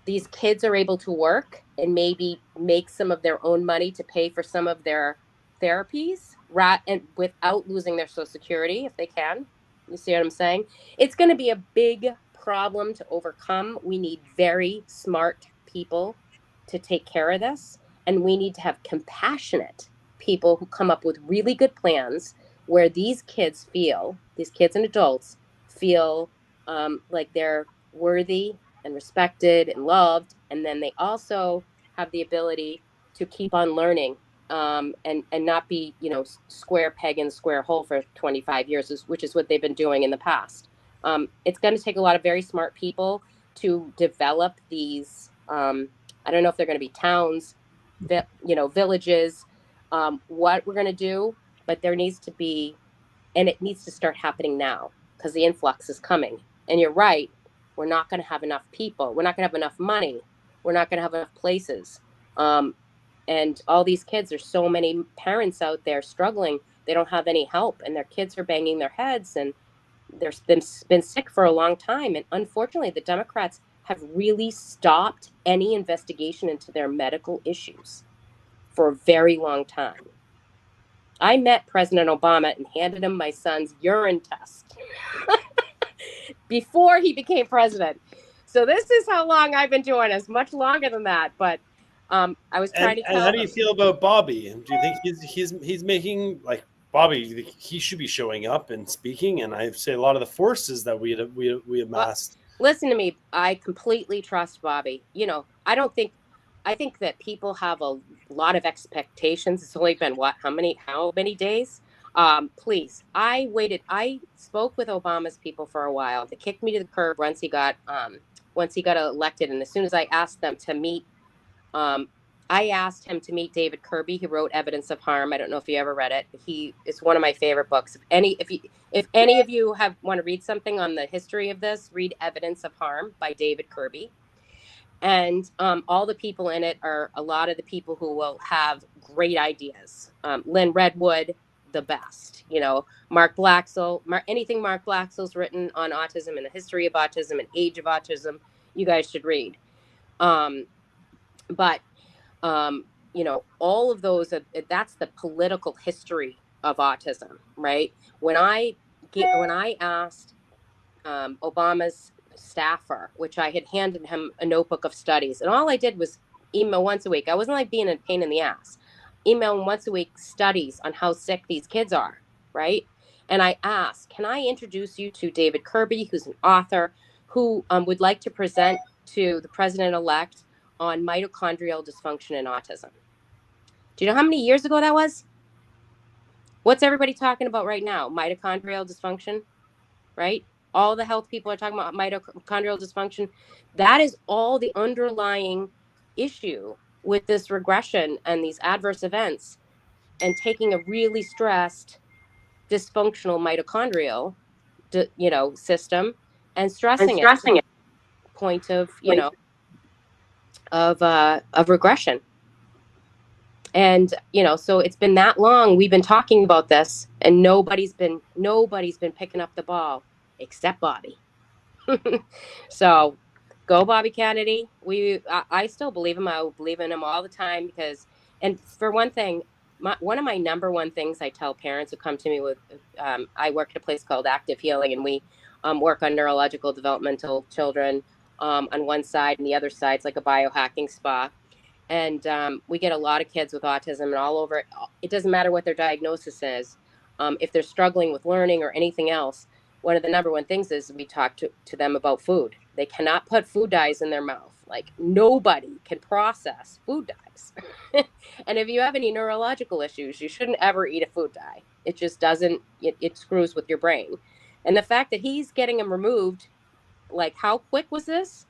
these kids are able to work and maybe make some of their own money to pay for some of their therapies, and without losing their Social Security if they can. You see what I'm saying? It's going to be a big problem to overcome. We need very smart people to take care of this, and we need to have compassionate people who come up with really good plans where these kids and adults feel like they're worthy and respected and loved, and then they also have the ability to keep on learning and not be, square peg in square hole for 25 years, which is what they've been doing in the past. It's going to take a lot of very smart people to develop these. I don't know if they're going to be towns, villages, what we're going to do, but there needs to be, and it needs to start happening now because the influx is coming. And you're right, we're not going to have enough people. We're not going to have enough money. We're not going to have enough places. And all these kids, there's so many parents out there struggling. They don't have any help, and their kids are banging their heads, and they've been sick for a long time. And unfortunately, the Democrats have really stopped any investigation into their medical issues for a very long time. I met President Obama and handed him my son's urine test before he became president. So this is how long I've been doing this, much longer than that. But I was trying to tell And how do him. you feel about Bobby? Do you think he's making, like, Bobby? He should be showing up and speaking. And I say a lot of the forces that we amassed. Well, listen to me. I completely trust Bobby. I think that people have a lot of expectations. It's only been how many days? Please, I waited. I spoke with Obama's people for a while. They kicked me to the curb once he got elected. And as soon as I asked them to meet, I asked him to meet David Kirby, who wrote Evidence of Harm. I don't know if you ever read it. It's one of my favorite books. If any of you want to read something on the history of this, read Evidence of Harm by David Kirby. And all the people in it are a lot of the people who will have great ideas. Lynn Redwood, the best. Mark Blaxell, anything Mark Blaxell's written on autism and the history of autism and age of autism, you guys should read. But all of those, that's the political history of autism, right? When I asked Obama's staffer, which I had handed him a notebook of studies, and all I did was email once a week. I wasn't like being a pain in the ass. Email once a week studies on how sick these kids are, right? And I asked, can I introduce you to David Kirby, who's an author, who would like to present to the president-elect on mitochondrial dysfunction in autism. Do you know how many years ago that was? What's everybody talking about right now? Mitochondrial dysfunction, right? All the health people are talking about mitochondrial dysfunction. That is all the underlying issue with this regression and these adverse events, and taking a really stressed, dysfunctional mitochondrial, system and stressing it. Point of, of regression. And so it's been that long we've been talking about this, and nobody's been picking up the ball except Bobby. So go Bobby Kennedy. I still believe him. I will believe in him all the time, because, and for one thing, one of my number one things I tell parents who come to me with, I work at a place called Active Healing, and we work on neurological developmental children on one side, and the other side's like a biohacking spa. And we get a lot of kids with autism, and all over. It doesn't matter what their diagnosis is. If they're struggling with learning or anything else, one of the number one things is we talk to them about food. They cannot put food dyes in their mouth. Like, nobody can process food dyes. And if you have any neurological issues, you shouldn't ever eat a food dye. It just doesn't, it screws with your brain. And the fact that he's getting them removed, like, how quick was this?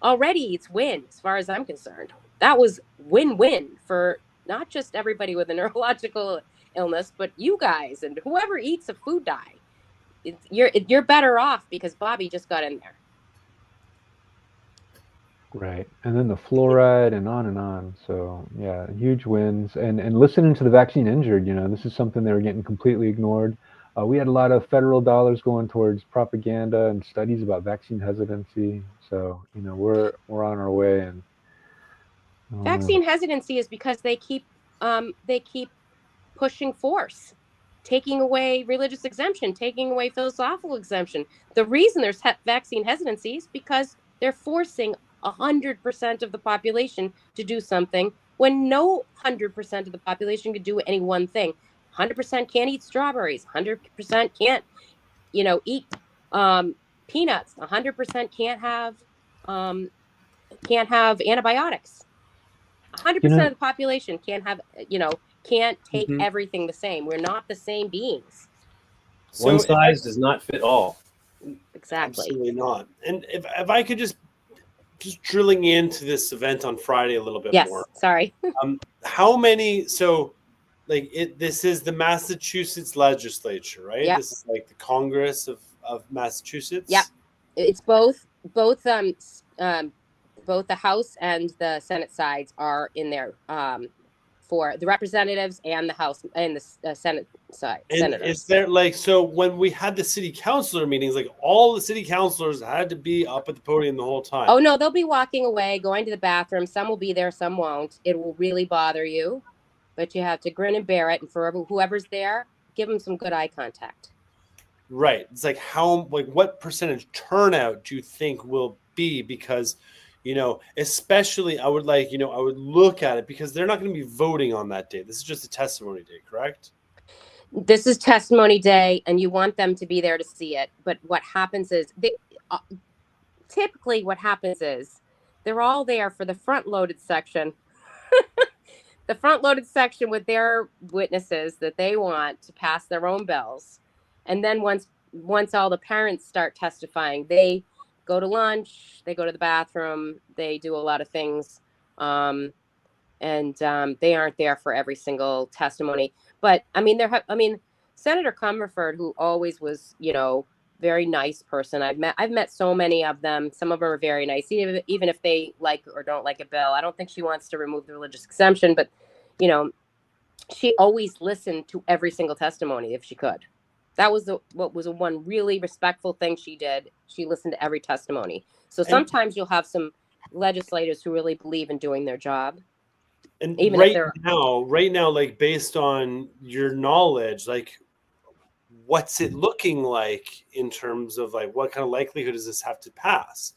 Already it's win, as far as I'm concerned. That was win-win for not just everybody with a neurological illness, but you guys and whoever eats a food dye. You're better off because Bobby just got in there. Right. And then the fluoride and on and on. So yeah, huge wins. And listening to the vaccine injured, this is something they were getting completely ignored. We had a lot of federal dollars going towards propaganda and studies about vaccine hesitancy. So, we're on our way. And vaccine hesitancy is because they keep pushing force, taking away religious exemption, taking away philosophical exemption. The reason there's vaccine hesitancy is because they're forcing 100% of the population to do something when no 100% of the population could do any one thing. 100% can't eat strawberries. 100% can't, eat peanuts. 100% can't have antibiotics. 100% of the population can't can't take Mhm. everything the same. We're not the same beings. One if size does not fit all. Exactly. Absolutely not. And if I could just drilling into this event on Friday a little bit Yes. more. Sorry. How many? So, like this is the Massachusetts legislature, right? Yep. This is like the Congress of Massachusetts. Yep. It's both both the House and the Senate sides are in there for the representatives and the House and the Senate side And senators. is there like, so when we had the city councilor meetings, like all the city councilors had to be up at the podium the whole time? Oh no, they'll be walking away, going to the bathroom. Some will be there, some won't. It will really bother you, but you have to grin and bear it. And for whoever's there, give them some good eye contact. Right. It's like what percentage turnout do you think will be? Because, especially I would look at it because they're not going to be voting on that day. This is just a testimony day, correct? This is testimony day, and you want them to be there to see it. But what happens is typically what happens is they're all there for the front-loaded section. The front-loaded section with their witnesses that they want to pass their own bills. And then once all the parents start testifying, they go to lunch, they go to the bathroom, they do a lot of things. And they aren't there for every single testimony. But I mean, Senator Comerford, who always was, very nice person. I've met so many of them. Some of them are very nice, even if they like or don't like a bill. I don't think she wants to remove the religious exemption, but she always listened to every single testimony if she could. That was what was one really respectful thing she did. She listened to every testimony. So sometimes you'll have some legislators who really believe in doing their job. And even right if they're now, like based on your knowledge, like what's it looking like in terms of like what kind of likelihood does this have to pass?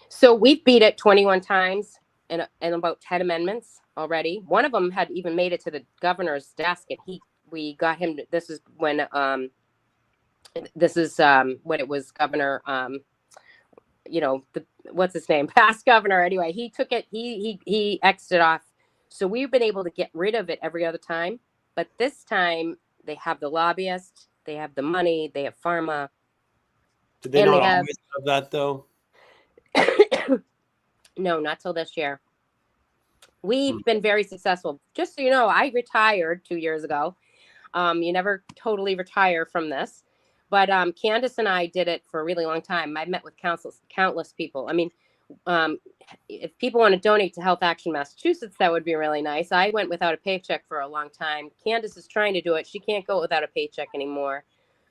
So we've beat it 21 times and about 10 amendments already. One of them had even made it to the governor's desk, and we got him. This is when it was Governor. What's his name? Past governor. Anyway, he took it. He X'd it off. So we've been able to get rid of it every other time, but this time they have the lobbyists, they have the money, they have pharma. Did they not always have that though? No, not till this year. We've been very successful. Just so you know, I retired 2 years ago. You never totally retire from this, but Candace and I did it for a really long time. I met with countless people. I mean, if people want to donate to Health Action Massachusetts, that would be really nice. I went without a paycheck for a long time. Candace is trying to do it. She can't go without a paycheck anymore.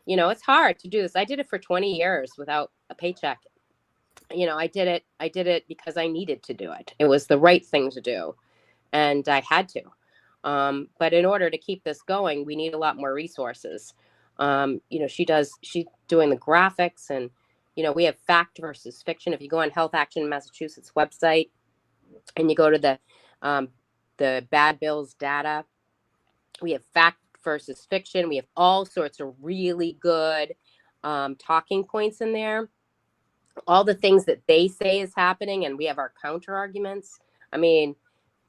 It's hard to do this. I did it for 20 years without a paycheck. I did it because I needed to do it. It was the right thing to do, and I had to. But in order to keep this going, we need a lot more resources. She's doing the graphics, and we have fact versus fiction. If you go on Health Action Massachusetts website and you go to the bad bills data, we have fact versus fiction. We have all sorts of really good talking points in there. All the things that they say is happening, and we have our counter arguments. I mean,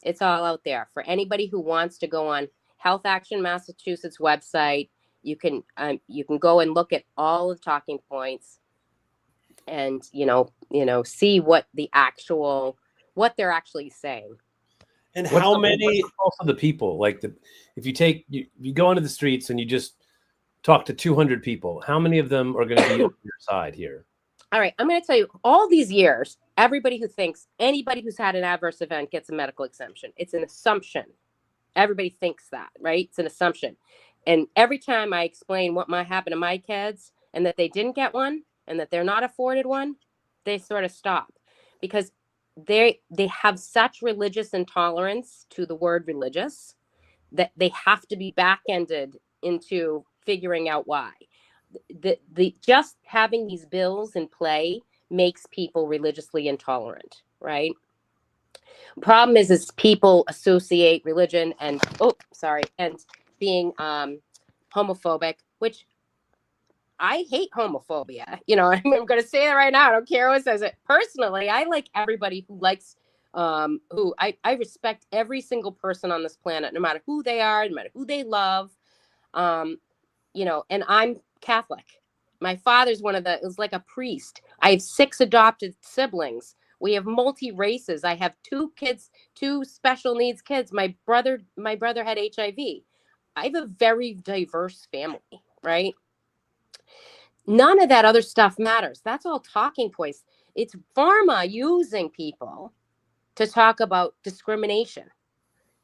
it's all out there for anybody who wants to go on Health Action Massachusetts website. You can go and look at all the talking points, and see what they're actually saying. And how many? Also, the people if you go into the streets and you just talk to 200 people, how many of them are going to be on your side here? All right, I'm going to tell you, all these years, everybody who thinks anybody who's had an adverse event gets a medical exemption. It's an assumption. Everybody thinks that, right? It's an assumption. And every time I explain what might happen to my kids and that they didn't get one and that they're not afforded one, they sort of stop, because they have such religious intolerance to the word religious that they have to be back-ended into figuring out why. The just having these bills in play makes people religiously intolerant, right? Problem is people associate religion and being homophobic, which I hate homophobia. I'm going to say that right now. I don't care who says it. Personally, I like everybody who likes who I respect every single person on this planet, no matter who they are, no matter who they love. You know, and I'm Catholic. My father's is like a priest. I have 6 adopted siblings. We have multi races. I have 2 kids, 2 special needs kids. My brother had HIV. I have a very diverse family, right? None of that other stuff matters. That's all talking points. It's pharma using people to talk about discrimination.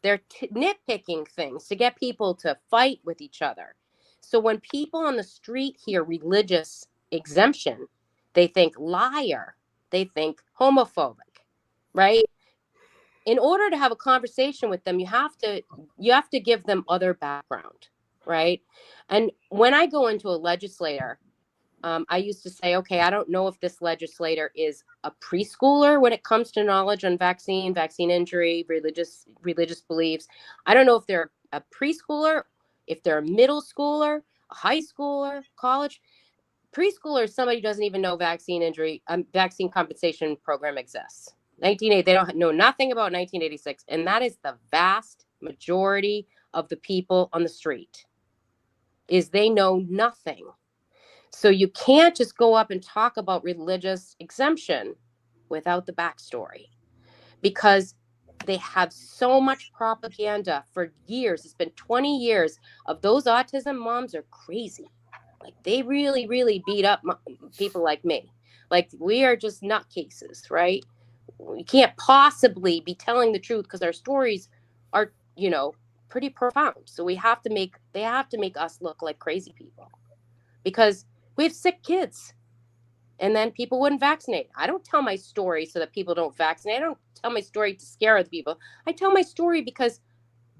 They're nitpicking things to get people to fight with each other. So when people on the street hear religious exemption, they think liar, they think homophobic, right? In order to have a conversation with them, you have to give them other background, right? And when I go into a legislator, I used to say, okay, I don't know if this legislator is a preschooler when it comes to knowledge on vaccine injury, religious beliefs. I don't know if they're a preschooler, if they're a middle schooler, a high schooler, college. Preschooler is somebody who doesn't even know vaccine compensation program exists. 1980, they don't know nothing about 1986, and that is the vast majority of the people on the street. Is they know nothing. So you can't just go up and talk about religious exemption without the backstory, because they have so much propaganda for years. It's been 20 years of those autism moms are crazy. Like they really, really beat up people like me. Like we are just nutcases, right? We can't possibly be telling the truth because our stories are, you know, pretty profound. So they have to make us look like crazy people because we have sick kids, and then people wouldn't vaccinate. I don't tell my story so that people don't vaccinate. I don't tell my story to scare other people. I tell my story because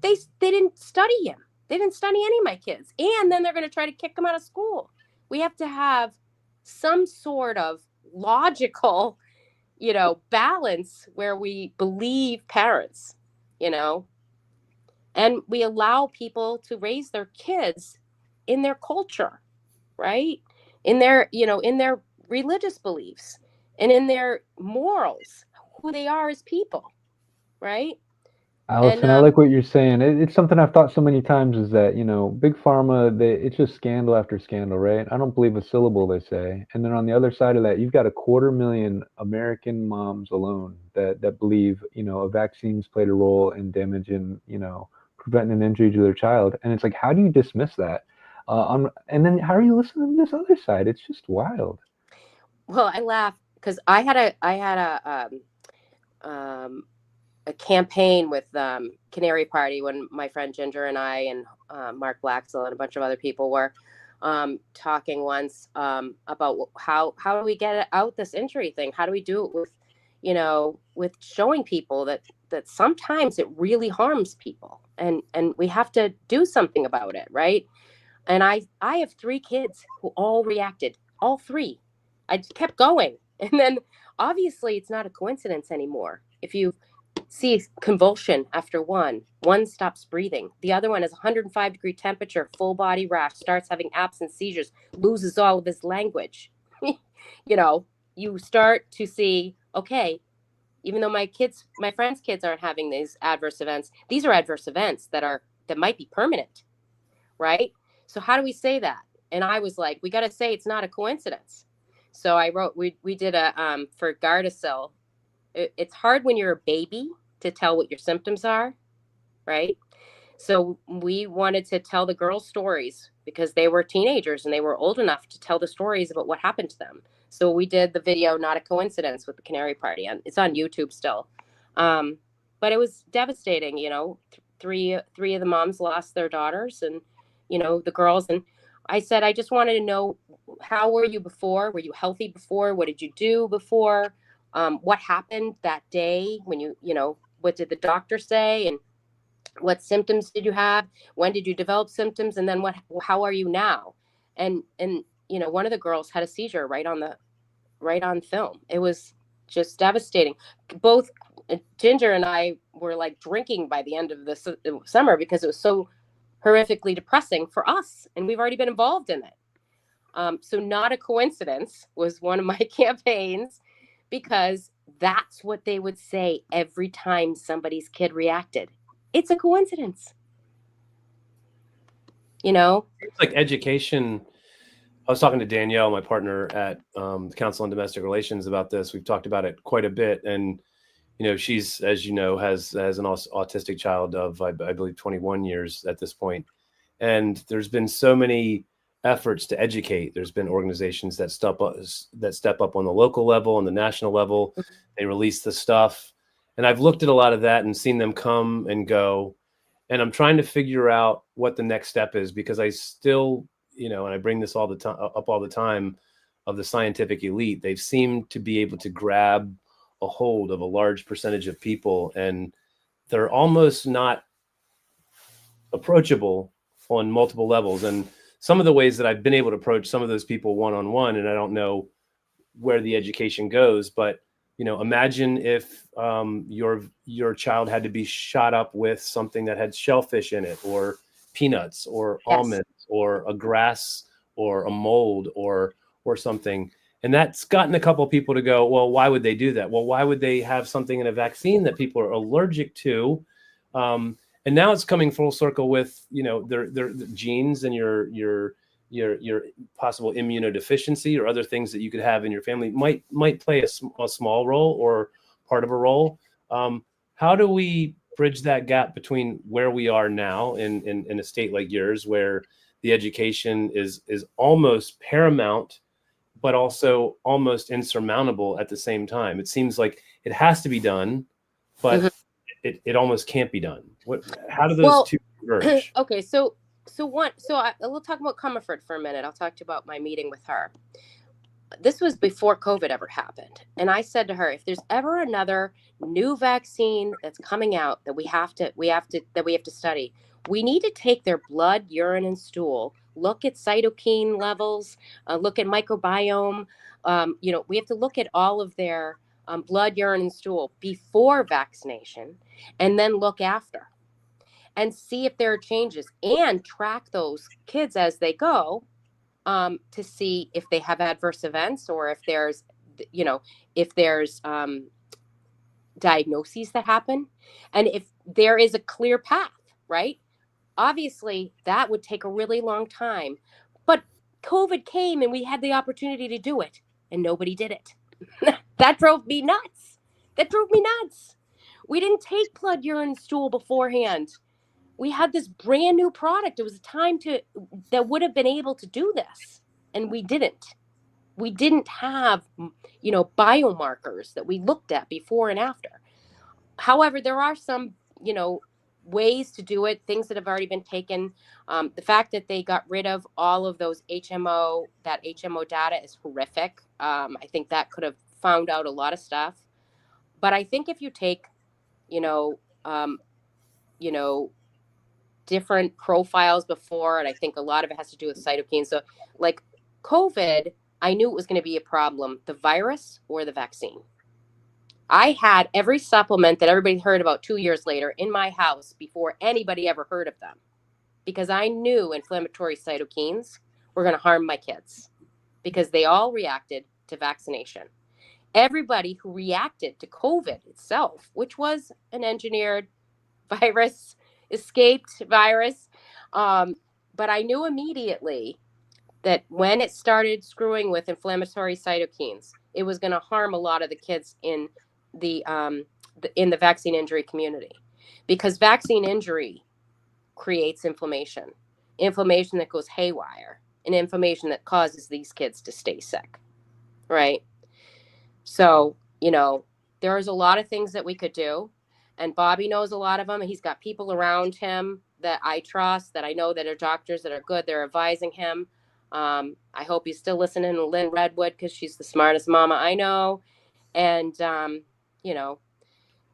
they didn't study him. They didn't study any of my kids. And then they're going to try to kick them out of school. We have to have some sort of logical, you know, balance where we believe parents, you know, and we allow people to raise their kids in their culture, right? In their, you know, in their religious beliefs and in their morals, who they are as people, right? Allison, I like what you're saying. It's something I've thought so many times is that, you know, big pharma, it's just scandal after scandal, right? I don't believe a syllable they say. And then on the other side of that, you've got 250,000 American moms alone that believe, you know, a vaccine's played a role in damaging, you know, preventing an injury to their child. And it's like, how do you dismiss that? And then how are you listening to this other side? It's just wild. Well, I laugh because I had a campaign with Canary Party when my friend Ginger and I and Mark Blaxell and a bunch of other people were talking once about how do we get out this injury thing? How do we do it with, you know, with showing people that sometimes it really harms people and we have to do something about it, right? And I have 3 kids who all reacted, all 3. I kept going. And then obviously it's not a coincidence anymore. If you see convulsion after one stops breathing, the other one has 105-degree temperature, full body rash, starts having absence seizures, loses all of his language. You know, you start to see, okay, even though my friends' kids aren't having these adverse events, these are adverse events that might be permanent, right? So how do we say that? And I was like, we got to say it's not a coincidence. So I wrote, we did a, for Gardasil, it's hard when you're a baby to tell what your symptoms are, right? So we wanted to tell the girls stories because they were teenagers and they were old enough to tell the stories about what happened to them. So we did the video, Not a Coincidence, with the Canary Party. And it's on YouTube still. But it was devastating, you know, three of the moms lost their daughters and, you know, the girls. And I said, I just wanted to know, how were you before? Were you healthy before? What did you do before? What happened that day when you know, what did the doctor say? And what symptoms did you have? When did you develop symptoms? And then how are you now? And, you know, one of the girls had a seizure right on film. It was just devastating. Both Ginger and I were like drinking by the end of the summer because it was so horrifically depressing for us. And we've already been involved in it. So Not a Coincidence was one of my campaigns because That's what they would say every time somebody's kid reacted. It's a coincidence. You know? It's like education. I was talking to Danielle, my partner at the Council on Domestic Relations, about this. We've talked about it quite a bit. And, you know, she's, as you know, has an autistic child of, I believe, 21 years at this point. And there's been so many efforts to educate. There's been organizations that step up on the local level, on the national level. They release the stuff. And I've looked at a lot of that and seen them come and go. And I'm trying to figure out what the next step is, because I still, you know, and I bring this all the time up all the time, of the scientific elite. They've seemed to be able to grab a hold of a large percentage of people, and they're almost not approachable on multiple levels. And some of the ways that I've been able to approach some of those people one-on-one, and I don't know where the education goes, but, you know, imagine if your child had to be shot up with something that had shellfish in it, or peanuts, or almonds, or a grass, or a mold, or something. And that's gotten a couple of people to go, well, why would they do that? Well, why would they have something in a vaccine that people are allergic to? And now it's coming full circle with, you know, their genes and your possible immunodeficiency or other things that you could have in your family might play a small role or part of a role. How do we bridge that gap between where we are now in a state like yours, where the education is almost paramount, but also almost insurmountable at the same time? It seems like it has to be done, but it almost can't be done. How do those two converge? Okay, we'll talk about Comerford for a minute. I'll talk to you about my meeting with her. This was before COVID ever happened. And I said to her, if there's ever another new vaccine that's coming out that we have to study, we need to take their blood, urine, and stool, look at cytokine levels, look at microbiome. You know, we have to look at all of their blood, urine, and stool before vaccination, and then look after and see if there are changes, and track those kids as they go, to see if they have adverse events, or if there's, you know, if there's diagnoses that happen, and if there is a clear path, right? Obviously, that would take a really long time, but COVID came and we had the opportunity to do it, and nobody did it. That drove me nuts. We didn't take blood, urine, stool beforehand. We had this brand new product. It was a time that would have been able to do this, and we didn't. We didn't have, you know, biomarkers that we looked at before and after. However, there are some, you know, ways to do it, things that have already been taken. The fact that they got rid of all of those HMO data is horrific. I think that could have found out a lot of stuff. But I think if you take, you know, different profiles before, and I think a lot of it has to do with cytokines. So like COVID, I knew it was going to be a problem, the virus or the vaccine. I had every supplement that everybody heard about 2 years later in my house before anybody ever heard of them, because I knew inflammatory cytokines were going to harm my kids, because they all reacted to vaccination. Everybody who reacted to COVID itself, which was an engineered virus, escaped virus. But I knew immediately that when it started screwing with inflammatory cytokines, it was going to harm a lot of the kids in the vaccine injury community, because vaccine injury creates inflammation that goes haywire, and inflammation that causes these kids to stay sick, right? So, you know, there's a lot of things that we could do. And Bobby knows a lot of them. He's got people around him that I trust, that I know that are doctors that are good. They're advising him. I hope he's still listening to Lynn Redwood, because she's the smartest mama I know. And, you know,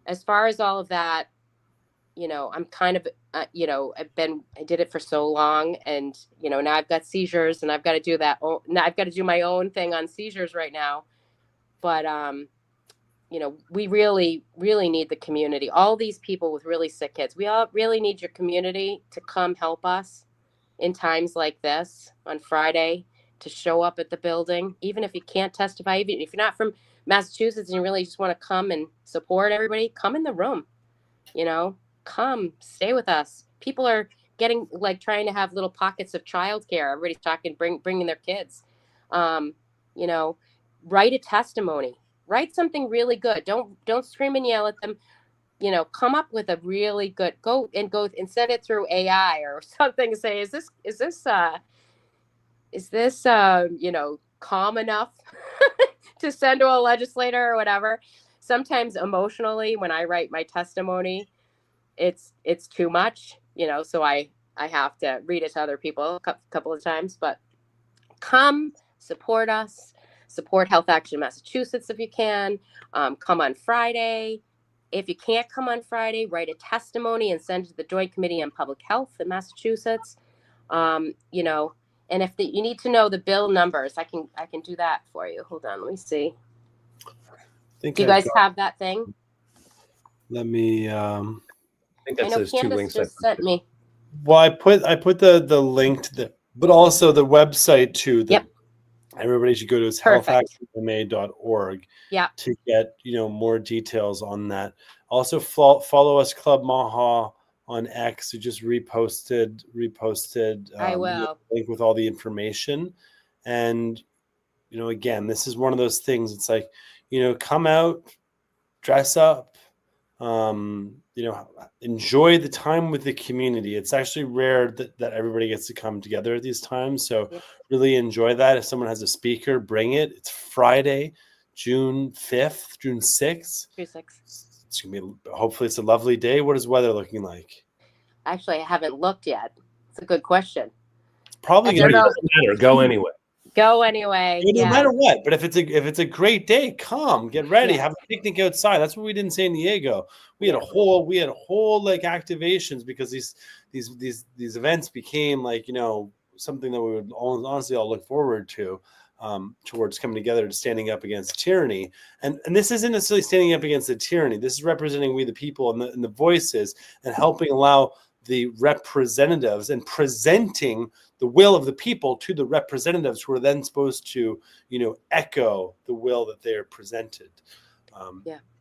as far as all of that, you know, I'm kind of, you know, I did it for so long, and, you know, now I've got seizures, and I've got to do that. Now I've got to do my own thing on seizures right now. But, you know, we really, really need the community. All these people with really sick kids, we all really need your community to come help us in times like this on Friday, to show up at the building, even if you can't testify, even if you're not from Massachusetts and you really just want to come and support everybody, come in the room, come stay with us. People are getting trying to have little pockets of childcare. Everybody's talking, bringing their kids, write a testimony, write something really good. Don't scream and yell at them. Come up with a really good, go and send it through AI or something. Say, is this calm enough to send to a legislator or whatever? Sometimes emotionally, when I write my testimony, it's too much, so I have to read it to other people a couple of times. But come support us, support Health Action Massachusetts if you can. Come on Friday. If you can't come on Friday, write a testimony and send it to the Joint Committee on Public Health in Massachusetts. And if you need to know the bill numbers, I can do that for you. Hold on, let me see. Do you guys have that thing? Let me. I think that says Candace 2 links. just sent me. Well, I put the link to the, but also the website too. Yep. Everybody should go to healthactionma.org. Yeah. To get more details on that. Also follow us, Club Maha, on X. Who just reposted. I will link with all the information, and again, this is one of those things. It's like come out, dress up. Enjoy the time with the community. It's actually rare that everybody gets to come together at these times. So really enjoy that. If someone has a speaker, bring it. It's Friday, June 5th, June 6th. June 6th. It's going to be, hopefully it's a lovely day. What is weather looking like? Actually, I haven't looked yet. It's a good question. It's probably going to matter. Go anyway. Go anyway. No matter what. But if it's a great day, come get ready. Have a picnic outside. That's what we did in San Diego. We had a whole activations because these events became something that we would honestly all look forward to, towards coming together and standing up against tyranny. And this isn't necessarily standing up against the tyranny. This is representing we the people and the voices, and helping allow the representatives and presenting the will of the people to the representatives, who are then supposed to, echo the will that they are presented.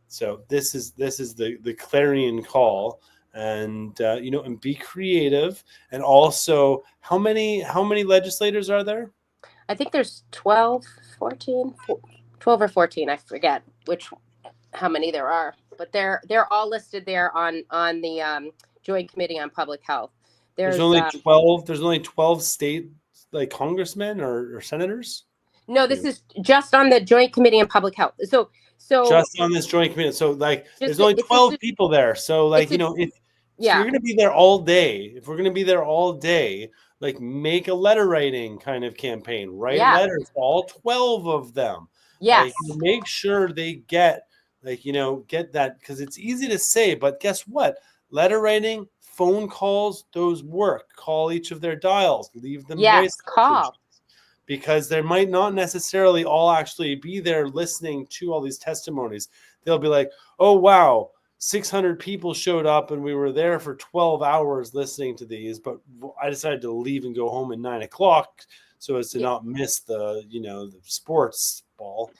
So this is the clarion call, and and be creative. And also, how many legislators are there? I think there's 12 or 14. I forget how many there are, but they're all listed there on the Joint Committee on Public Health. There's only 12. There's only 12 state congressmen or senators. No, this is just on the Joint Committee on Public Health. So just on this Joint Committee. So there's only 12 people there. So if you're going to be there all day, if we're going to be there all day, make a letter writing kind of campaign. Write letters to all 12 of them. Yes. Make sure they get get that, because it's easy to say, but guess what? Letter writing, phone calls, those work. Call each of their dials. Leave them voice call. Because they might not necessarily all actually be there listening to all these testimonies. They'll be like, oh, wow, 600 people showed up and we were there for 12 hours listening to these, but I decided to leave and go home at 9 o'clock so as to not miss the sports ball.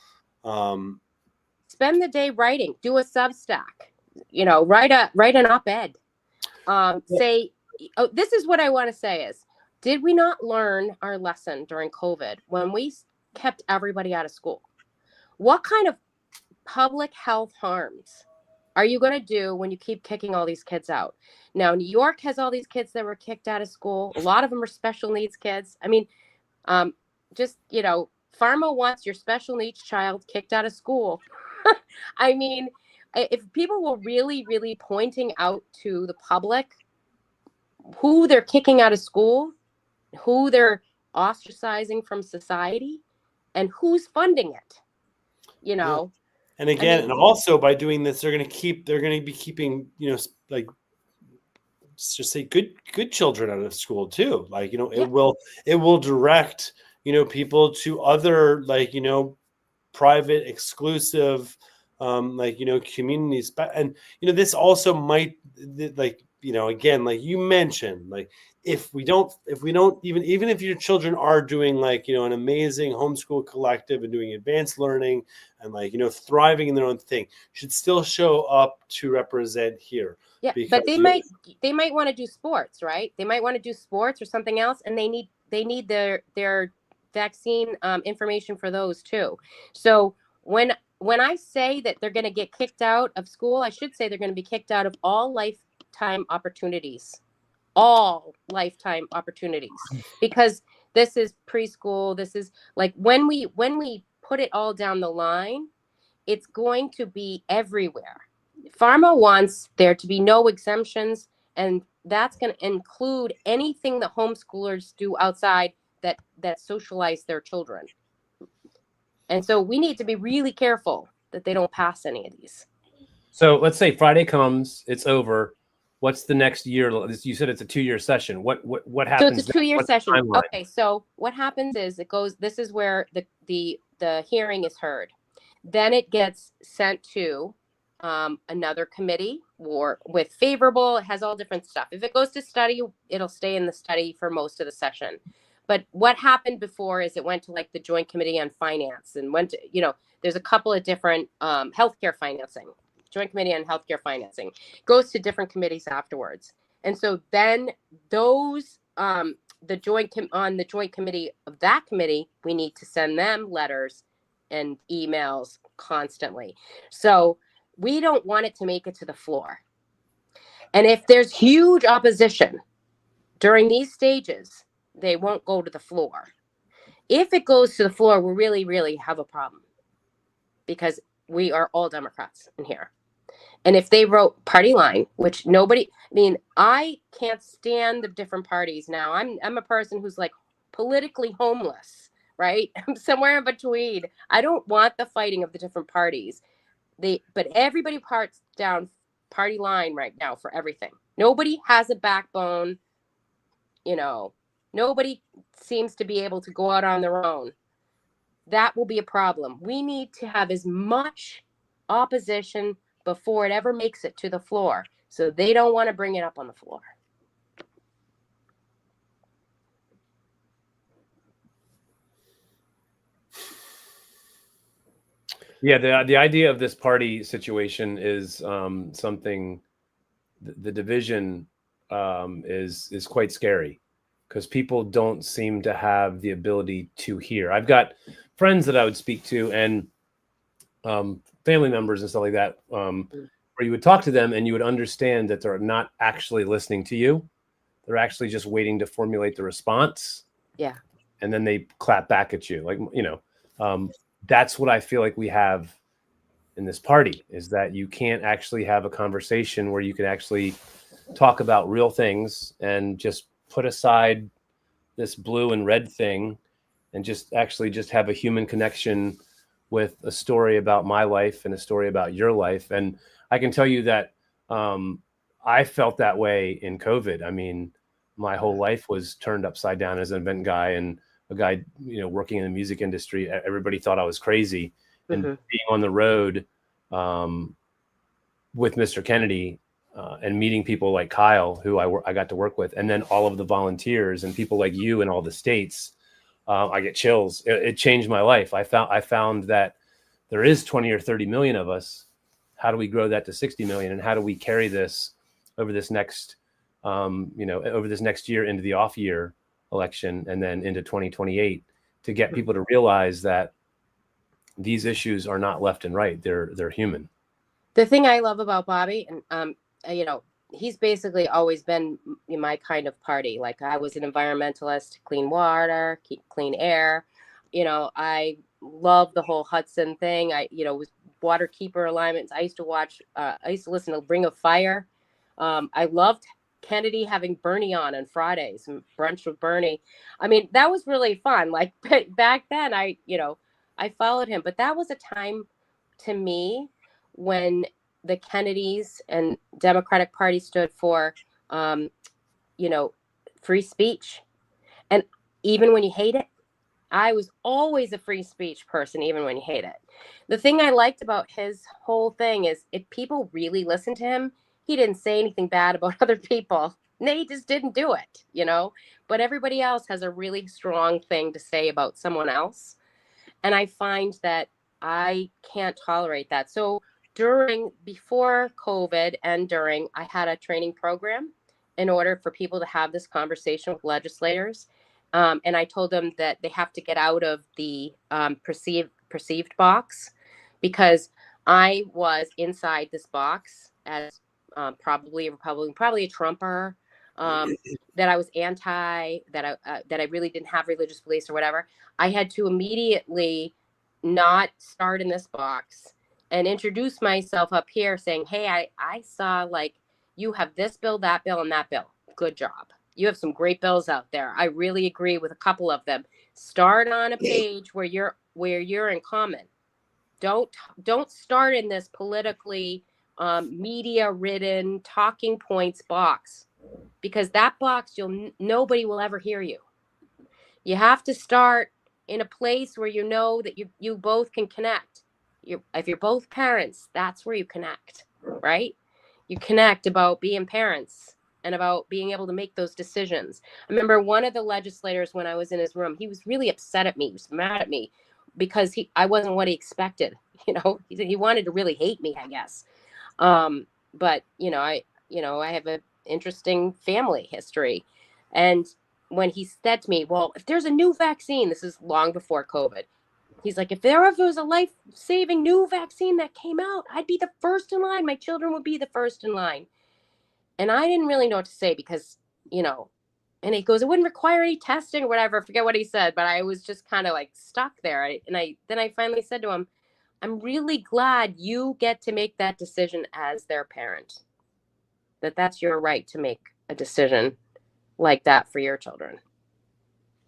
Spend the day writing. Do a Substack. Write an op-ed. Say, this is what I want to say is, did we not learn our lesson during COVID when we kept everybody out of school? What kind of public health harms are you going to do when you keep kicking all these kids out? Now, New York has all these kids that were kicked out of school. A lot of them are special needs kids. I mean, Pharma wants your special needs child kicked out of school. I mean, if people were really, really pointing out to the public who they're kicking out of school, who they're ostracizing from society, and who's funding it, And again, and also by doing this, they're going to be keeping, just say good children out of school too. It will direct, people to other, private, exclusive, communities. And, this also might, again, like you mentioned, if we don't even if your children are doing like, you know, an amazing homeschool collective and doing advanced learning and like, you know, thriving in their own thing, should still show up to represent here. Yeah, Because but they might want to do sports, right? They might want to do sports or something else, and they need their vaccine information for those too. So when I say that they're going to get kicked out of school, I should say they're going to be kicked out of all lifetime opportunities. All lifetime opportunities, because this is preschool. This is like when we put it all down the line, it's going to be everywhere. Pharma wants there to be no exemptions, and that's going to include anything that homeschoolers do outside that socialize their children. And so we need to be really careful that they don't pass any of these. So let's say Friday comes, it's over. What's the next year? You said it's a 2-year session. What happens? So it's a 2-year session. Okay, so what happens is it goes. This is where the hearing is heard. Then it gets sent to another committee or with favorable. It has all different stuff. If it goes to study, it'll stay in the study for most of the session. But what happened before is it went to like the Joint Committee on Finance and went to, you know, there's a couple of different healthcare financing. Joint Committee on Healthcare Financing goes to different committees afterwards. And so then those the joint committee of that committee, we need to send them letters and emails constantly. So we don't want it to make it to the floor. And if there's huge opposition during these stages, they won't go to the floor. If it goes to the floor, we really, really have a problem, because we are all Democrats in here. And if they wrote party line, which nobody, I mean, I can't stand the different parties now. I'm a person who's like politically homeless, right? I'm somewhere in between. I don't want the fighting of the different parties. But everybody parts down party line right now for everything. Nobody has a backbone, you know. Nobody seems to be able to go out on their own. That will be a problem. We need to have as much opposition before it ever makes it to the floor. So they don't want to bring it up on the floor. Yeah, the idea of this party situation is something. The division is quite scary, because people don't seem to have the ability to hear. I've got friends that I would speak to, and family members and stuff like that, where you would talk to them and you would understand that they're not actually listening to you. They're actually just waiting to formulate the response. Yeah. And then they clap back at you. Like, you know, that's what I feel like we have in this party, is that you can't actually have a conversation where you can actually talk about real things and just put aside this blue and red thing and just have a human connection with a story about my life and a story about your life. And I can tell you that I felt that way in COVID. I mean, my whole life was turned upside down as an event guy and a guy, you know, working in the music industry. Everybody thought I was crazy. And being on the road with Mr. Kennedy and meeting people like Kyle, who I got to work with, and then all of the volunteers and people like you in all the states, I get chills. It changed my life. I found that there is 20 or 30 million of us. How do we grow that to 60 million? And how do we carry this over this next, over this next year into the off year election and then into 2028 to get people to realize that these issues are not left and right. They're human. The thing I love about Bobby, and you know, he's basically always been my kind of party. Like, I was an environmentalist, clean water, clean air. You know, I love the whole Hudson thing. Was water keeper alignments. I used to listen to Ring of Fire. I loved Kennedy having Bernie on Fridays and brunch with Bernie. I mean, that was really fun. Like, back then I followed him, but that was a time to me when the Kennedys and Democratic Party stood for, free speech. And even when you hate it, I was always a free speech person, even when you hate it. The thing I liked about his whole thing is if people really listened to him, he didn't say anything bad about other people. They just didn't do it, you know, but everybody else has a really strong thing to say about someone else. And I find that I can't tolerate that. So before COVID and during, I had a training program in order for people to have this conversation with legislators. And I told them that they have to get out of the perceived box, because I was inside this box as probably a Republican, probably a Trumper, that I was anti, that I really didn't have religious beliefs or whatever. I had to immediately not start in this box and introduce myself up here saying, hey, I saw like you have this bill, that bill, and that bill. Good job. You have some great bills out there. I really agree with a couple of them. Start on a page where you're in common. Don't start in this politically media ridden talking points box, because that box nobody will ever hear you. You have to start in a place where you know that you both can connect. If you're both parents, that's where you connect, right? You connect about being parents and about being able to make those decisions. I remember one of the legislators, when I was in his room, he was really upset at me. He was mad at me because I wasn't what he expected. You know, he wanted to really hate me, I guess. But I have an interesting family history. And when he said to me, well, if there's a new vaccine, this is long before COVID, he's like, if there was a life-saving new vaccine that came out, I'd be the first in line. My children would be the first in line. And I didn't really know what to say because, and he goes, it wouldn't require any testing or whatever. I forget what he said, but I was just kind of like stuck there. Then I finally said to him, I'm really glad you get to make that decision as their parent, that's your right to make a decision like that for your children.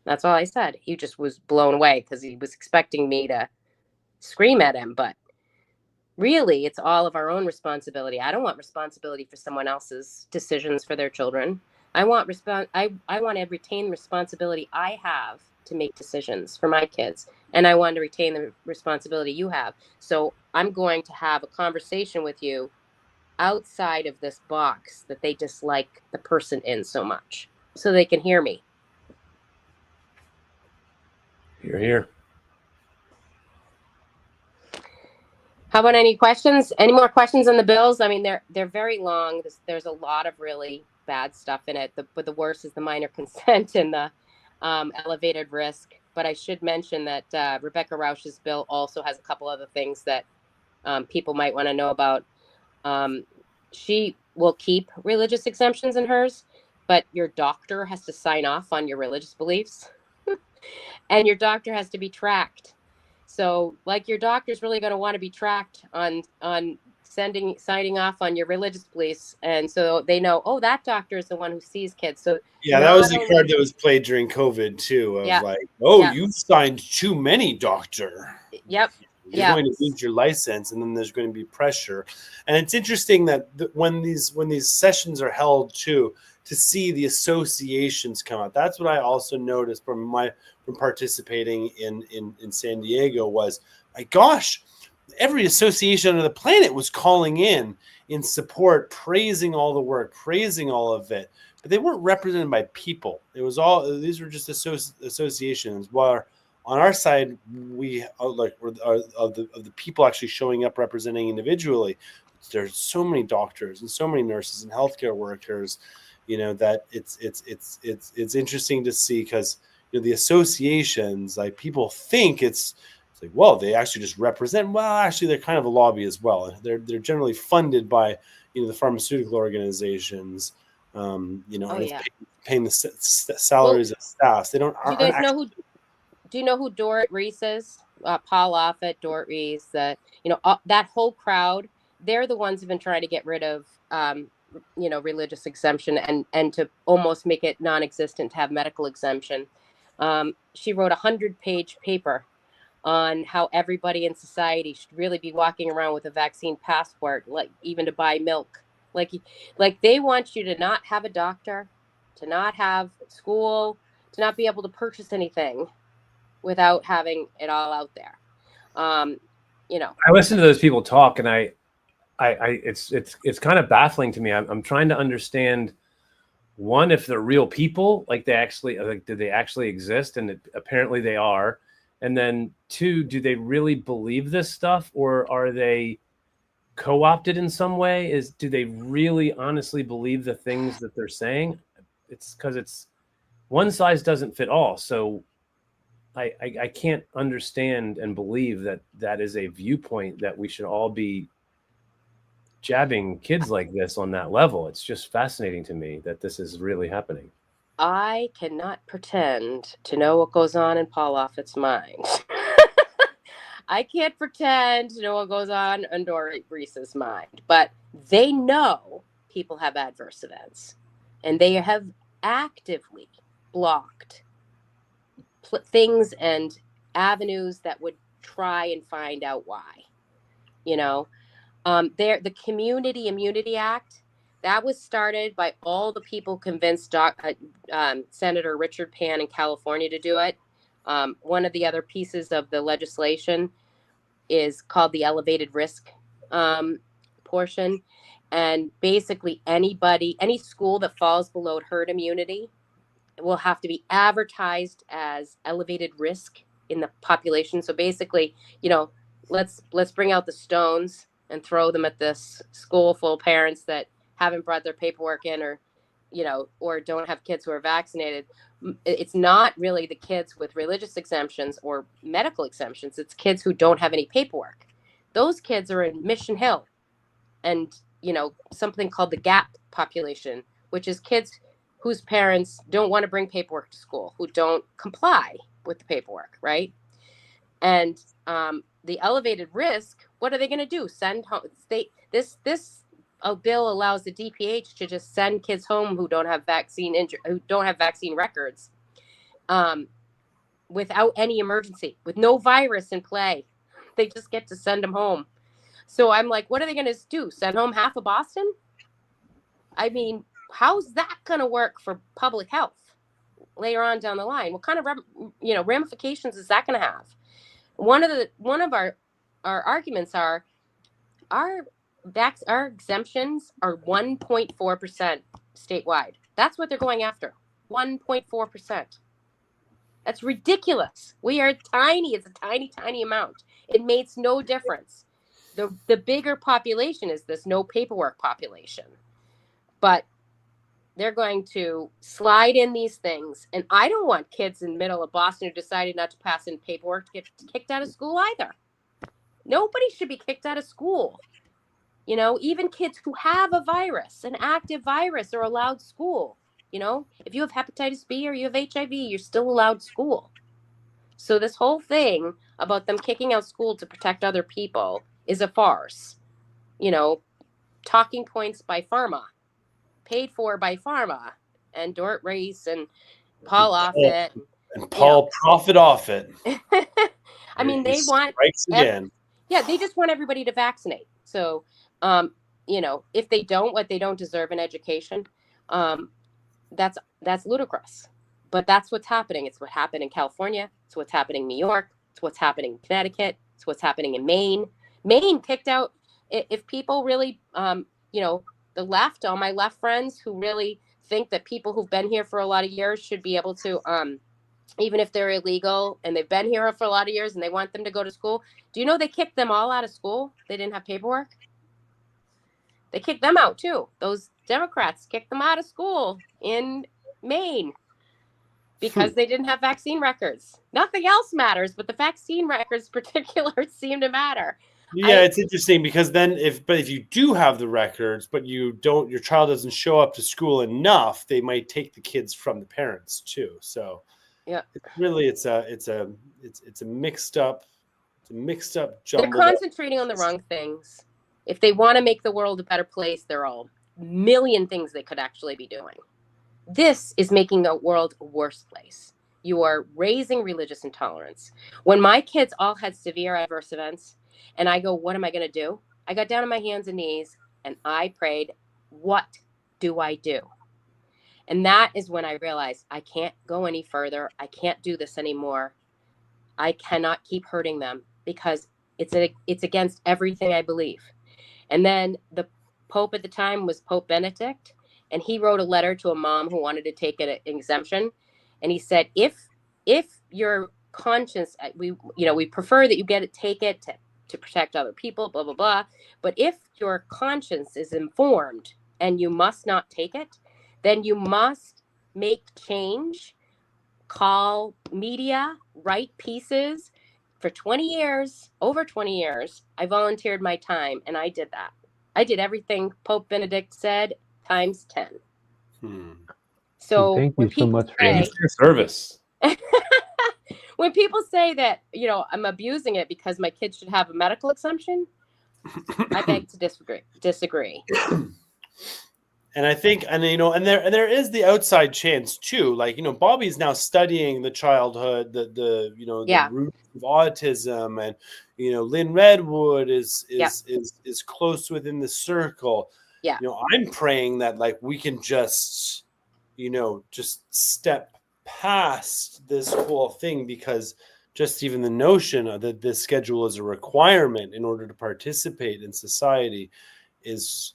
That's all I said. He just was blown away because he was expecting me to scream at him. But really, it's all of our own responsibility. I don't want responsibility for someone else's decisions for their children. I want I want to retain the responsibility I have to make decisions for my kids. And I want to retain the responsibility you have. So I'm going to have a conversation with you outside of this box that they dislike the person in so much, so they can hear me. You're here. How about any questions? Any more questions on the bills? I mean, they're very long. There's a lot of really bad stuff in it. But the worst is the minor consent and the elevated risk. But I should mention that Rebecca Rausch's bill also has a couple other things that people might want to know about. She will keep religious exemptions in hers, but your doctor has to sign off on your religious beliefs. And your doctor has to be tracked. So like your doctor's really going to want to be tracked on signing off on your religious beliefs. And so they know, oh, that doctor is the one who sees kids. So yeah, that was the card that was played during COVID too, of like, oh, you've signed too many, doctor. Yep. You're going to lose your license, and then there's going to be pressure. And it's interesting that when these sessions are held too, to see the associations come out. That's what I also noticed from participating in San Diego was, my gosh, every association under the planet was calling in support, praising all the work, praising all of it, but they weren't represented by people. It was these were just associations. While on our side, we of the people actually showing up representing individually. There's so many doctors and so many nurses and healthcare workers, that it's interesting to see, because the associations, like, people think it's like, well, they actually just represent. Well, actually, they're kind of a lobby as well. They're generally funded by the pharmaceutical organizations, paying the salaries of staff. They don't. Do you know who Dorit Reese is? Paul Offit, Dorit Reese. That whole crowd. They're the ones who've been trying to get rid of religious exemption and to almost make it non-existent to have medical exemption. She wrote a 100-page paper on how everybody in society should really be walking around with a vaccine passport, like even to buy milk. Like they want you to not have a doctor, to not have school, to not be able to purchase anything without having it all out there. I listen to those people talk, and it's kind of baffling to me. I'm trying to understand one, if they're real people, like they actually, like, do they actually exist? And apparently they are. And then two, do they really believe this stuff, or are they co-opted in some way? Do they really honestly believe the things that they're saying? It's because it's one size doesn't fit all. So I can't understand and believe that that is a viewpoint that we should all be jabbing kids like this on that level. It's just fascinating to me that this is really happening. I cannot pretend to know what goes on in Paul Offit's mind. I can't pretend to know what goes on in Dory Reese's mind, but they know people have adverse events, and they have actively blocked things and avenues that would try and find out why. You know, the Community Immunity Act, that was started by all the people convinced Senator Richard Pan in California to do it. One of the other pieces of the legislation is called the elevated risk portion. And basically any school that falls below herd immunity will have to be advertised as elevated risk in the population. So basically, you know, let's bring out the stones and throw them at this school full of parents that haven't brought their paperwork in, or, you know, or don't have kids who are vaccinated. It's not really the kids with religious exemptions or medical exemptions. It's kids who don't have any paperwork. Those kids are in Mission Hill and, you know, something called the GAP population, which is kids whose parents don't want to bring paperwork to school, who don't comply with the paperwork, right? And the elevated risk, what are they going to do? Send home? This bill allows the DPH to just send kids home who don't have vaccine records, without any emergency, with no virus in play. They just get to send them home. So I'm like, what are they going to do? Send home half of Boston? I mean, how's that going to work for public health later on down the line? What kind of ramifications is that going to have? One of our arguments are our exemptions are 1.4% statewide. That's what they're going after. 1.4%. That's ridiculous. We are tiny. It's a tiny, tiny amount. It makes no difference. The bigger population is this no paperwork population. But they're going to slide in these things. And I don't want kids in the middle of Boston who decided not to pass in paperwork to get kicked out of school either. Nobody should be kicked out of school. You know, even kids who have a virus, an active virus, are allowed school. You know, if you have hepatitis B or you have HIV, you're still allowed school. So this whole thing about them kicking out school to protect other people is a farce. You know, talking points by pharma, paid for by pharma, and Dort Reese and Paul Offit. And Paul Profit Offit. I mean, they want again. Yeah, they just want everybody to vaccinate. So, you know, if they don't, they don't deserve an education. That's ludicrous. But that's what's happening. It's what happened in California. It's what's happening in New York. It's what's happening in Connecticut. It's what's happening in Maine. Maine kicked out, if people really, you know, the left, all my left friends who really think that people who've been here for a lot of years should be able to, even if they're illegal and they've been here for a lot of years and they want them to go to school. Do you know they kicked them all out of school? They didn't have paperwork. They kicked them out too. Those Democrats kicked them out of school in Maine because they didn't have vaccine records. Nothing else matters, but the vaccine records in particular seem to matter. Yeah, it's interesting because then if you do have the records, but your child doesn't show up to school enough, they might take the kids from the parents too. So yeah, it's a mixed up jumble. They're concentrating on the wrong things. If they want to make the world a better place, there are a million things they could actually be doing. This is making the world a worse place. You are raising religious intolerance. When my kids all had severe adverse events, and I go, what am I going to do? I got down on my hands and knees and I prayed, what do I do? And that is when I realized I can't go any further. I can't do this anymore. I cannot keep hurting them because it's against everything I believe. And then the Pope at the time was Pope Benedict. and he wrote a letter to a mom who wanted to take an exemption, and he said, if your conscience, we prefer that you take it to protect other people, blah blah blah, but if your conscience is informed and you must not take it, then you must make change, call media, write pieces. For 20 years, over 20 years, I volunteered my time, and I did that. I did everything Pope Benedict said times 10. So thank you so much for your service. When people say that, I'm abusing it because my kids should have a medical exemption, I beg to disagree. And I think, and there is the outside chance too. Like, Bobby's now studying the childhood, the roots of autism, and Lynn Redwood is close within the circle. Yeah. I'm praying that like we can just step past this whole thing, because just even the notion that this schedule is a requirement in order to participate in society is.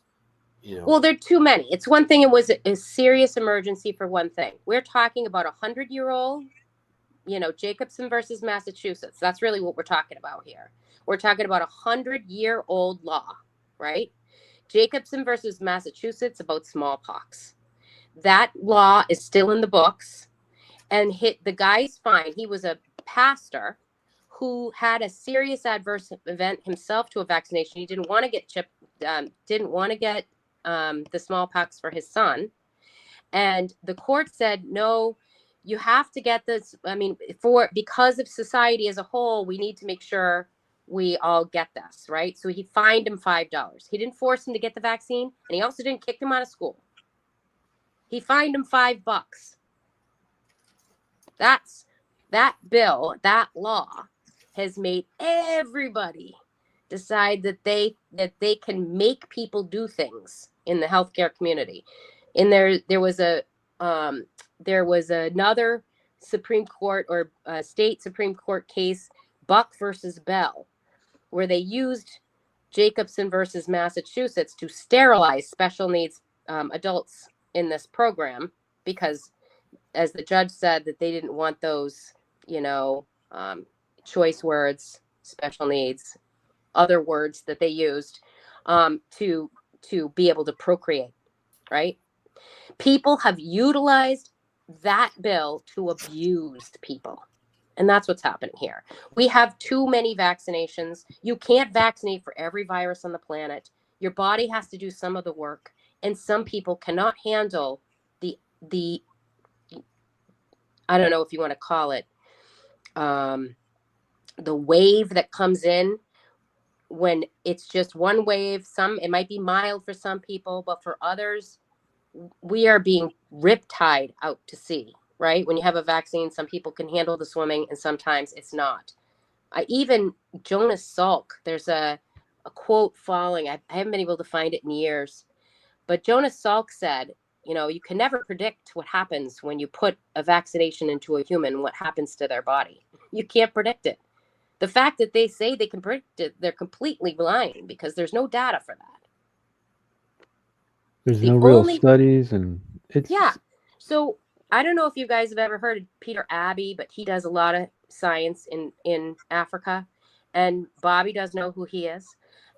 Well, there are too many. It's one thing. It was a serious emergency for one thing. We're talking about 100-year-old, Jacobson versus Massachusetts. That's really what we're talking about here. We're talking about 100-year-old law, right? Jacobson versus Massachusetts about smallpox. That law is still in the books, and the guy's fine. He was a pastor who had a serious adverse event himself to a vaccination. He didn't want to get didn't want to get the smallpox for his son, and the court said, no, you have to get this. I mean, because of society as a whole, we need to make sure we all get this, right? So he fined him $5. He didn't force him to get the vaccine, and he also didn't kick him out of school. He fined him $5. That bill, that law has made everybody decide that they can make people do things in the healthcare community. And there was another Supreme Court or state Supreme Court case, Buck versus Bell, where they used Jacobson versus Massachusetts to sterilize special needs adults in this program, because, as the judge said, that they didn't want those, choice words, special needs, other words that they used to be able to procreate, right? People have utilized that bill to abuse people. And that's what's happening here. We have too many vaccinations. You can't vaccinate for every virus on the planet. Your body has to do some of the work. And some people cannot handle the I don't know if you want to call it, the wave that comes in when it's just one wave. It might be mild for some people, but for others, we are being riptide out to sea, right? When you have a vaccine, some people can handle the swimming and sometimes it's not. Even Jonas Salk, there's a quote following, I haven't been able to find it in years, but Jonas Salk said, you can never predict what happens when you put a vaccination into a human, what happens to their body. You can't predict it. The fact that they say they can predict it, they're completely lying, because there's no data for that. There's no real studies, and it's... Yeah. So I don't know if you guys have ever heard of Peter Abbey, but he does a lot of science in Africa, and Bobby does know who he is.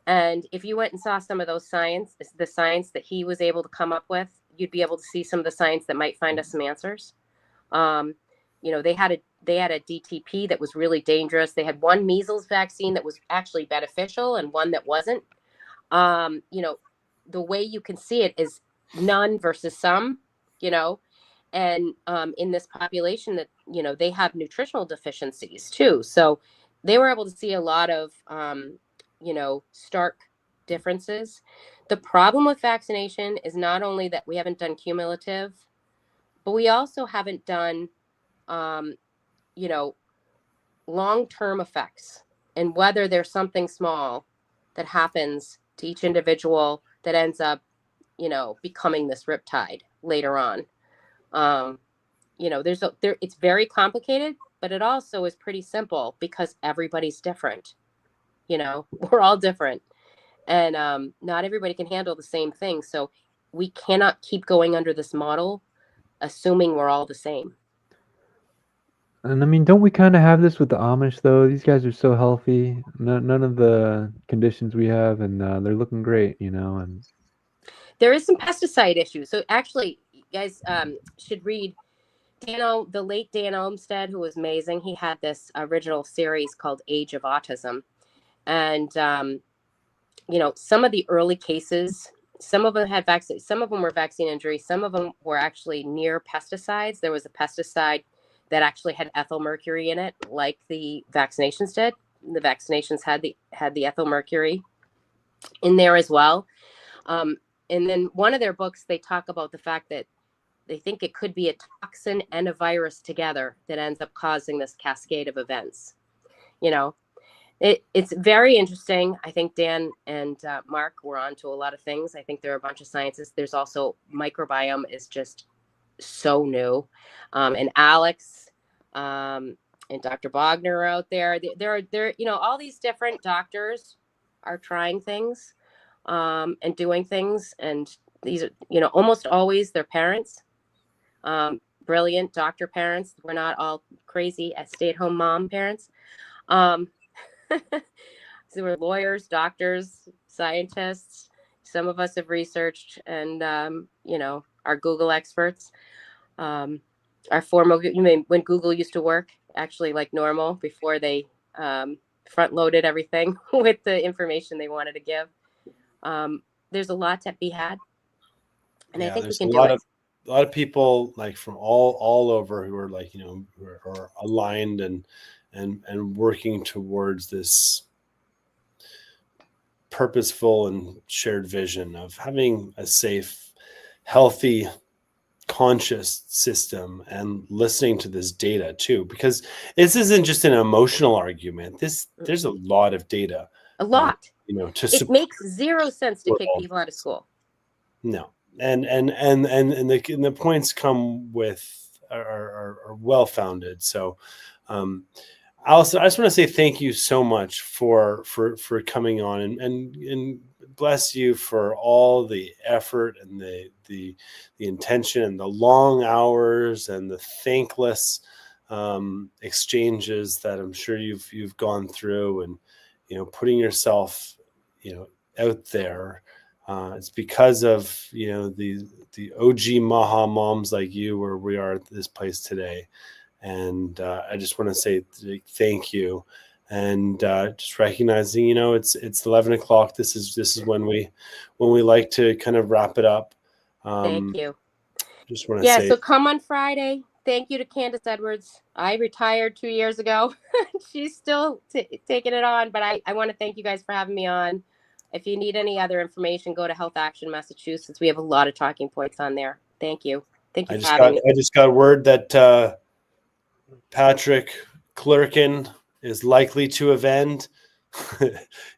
And if you went and saw some of the science that he was able to come up with, you'd be able to see some of the science that might find us some answers. They had a DTP that was really dangerous. They had one measles vaccine that was actually beneficial and one that wasn't. The way you can see it is none versus some, and in this population that, they have nutritional deficiencies too. So they were able to see a lot of, stark differences. The problem with vaccination is not only that we haven't done cumulative, but we also haven't done, long-term effects, and whether there's something small that happens to each individual that ends up, becoming this riptide later on. It's very complicated, but it also is pretty simple because everybody's different. We're all different, and not everybody can handle the same thing. So we cannot keep going under this model, assuming we're all the same. And I mean, don't we kind of have this with the Amish though? These guys are so healthy, none of the conditions we have, and they're looking great, you know. And There is some pesticide issues. So actually, you guys should read the late Dan Olmsted, who was amazing. He had this original series called Age of Autism. And, some of the early cases, some of them had vaccine, some of them were vaccine injuries. Some of them were actually near pesticides. There was a pesticide that actually had ethyl mercury in it, like the vaccinations did. The vaccinations had the ethyl mercury in there as well. And then one of their books, they talk about the fact that they think it could be a toxin and a virus together that ends up causing this cascade of events. It's very interesting. I think Dan and Mark were onto a lot of things. I think there are a bunch of sciences. There's also microbiome is just so new. And Alex and Dr. Bogner are out there. There, all these different doctors are trying things and doing things. And these are, almost always their parents. Brilliant doctor parents. We're not all crazy as stay-at-home mom parents. So we're lawyers, doctors, scientists. Some of us have researched and, are Google experts. Our former, when Google used to work actually like normal before they front loaded everything with the information they wanted to give. There's a lot to be had. And I think we can do it. A lot of people like from all over who are like, who are aligned and working towards this purposeful and shared vision of having a safe, healthy, conscious system and listening to this data too, because this isn't just an emotional argument. There's a lot of data. A lot. It makes zero sense to kick people out of school. No. And the points come with are well founded. So Allison, I just want to say thank you so much for coming on and bless you for all the effort and the intention and the long hours and the thankless exchanges that I'm sure you've gone through, and putting yourself out there. It's because of the OG Maha moms like you where we are at this place today. And I just want to say thank you, and just recognizing, it's 11 o'clock. This is when we like to kind of wrap it up. Thank you. Just want to say, so come on Friday. Thank you to Candace Edwards. I retired 2 years ago. She's still taking it on, but I want to thank you guys for having me on. If you need any other information, go to Health Action Massachusetts. We have a lot of talking points on there. Thank you. Thank you for having me. I just got word that Patrick Clerkin is likely to attend.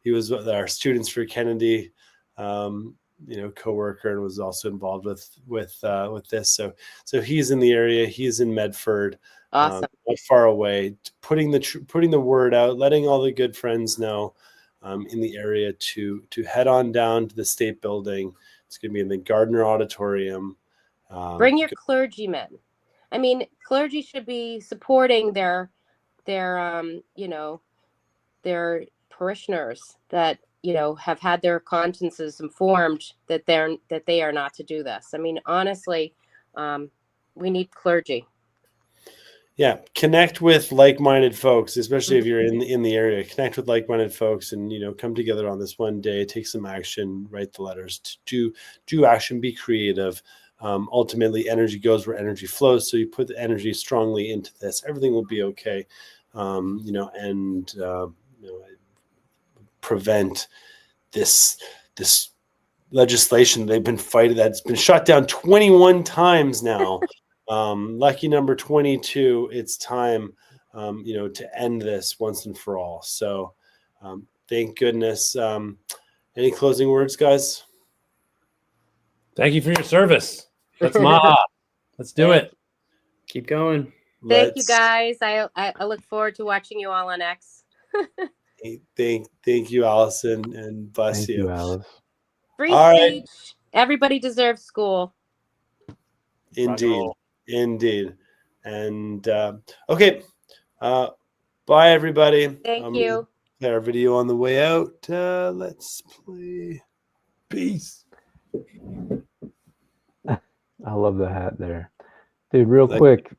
He was our Students for Kennedy, coworker, and was also involved with this. So he's in the area. He's in Medford, awesome, not far away. Putting the word out, letting all the good friends know in the area to head on down to the State Building. It's going to be in the Gardner Auditorium. Bring your clergymen. I mean, clergy should be supporting their parishioners that, have had their consciences informed that they are not to do this. I mean, honestly, we need clergy. Yeah, connect with like-minded folks, especially if you're in the area. Connect with like-minded folks, and come together on this one day. Take some action. Write the letters. Do action. Be creative. Ultimately, energy goes where energy flows. So you put the energy strongly into this, everything will be okay. Prevent this legislation they've been fighting that's been shot down 21 times now. Lucky number 22. It's time, to end this once and for all. So, thank goodness. Any closing words, guys? Thank you for your service. That's Maha. Let's do it. Keep going. Thank you, guys. I look forward to watching you all on X. Thank you, Allison, and bless Thank you, Alice. Free speech. Everybody deserves school. Indeed. And okay. Bye, everybody. Thank you. Play our video on the way out. Let's play. Peace. I love the hat there. Dude, real quick,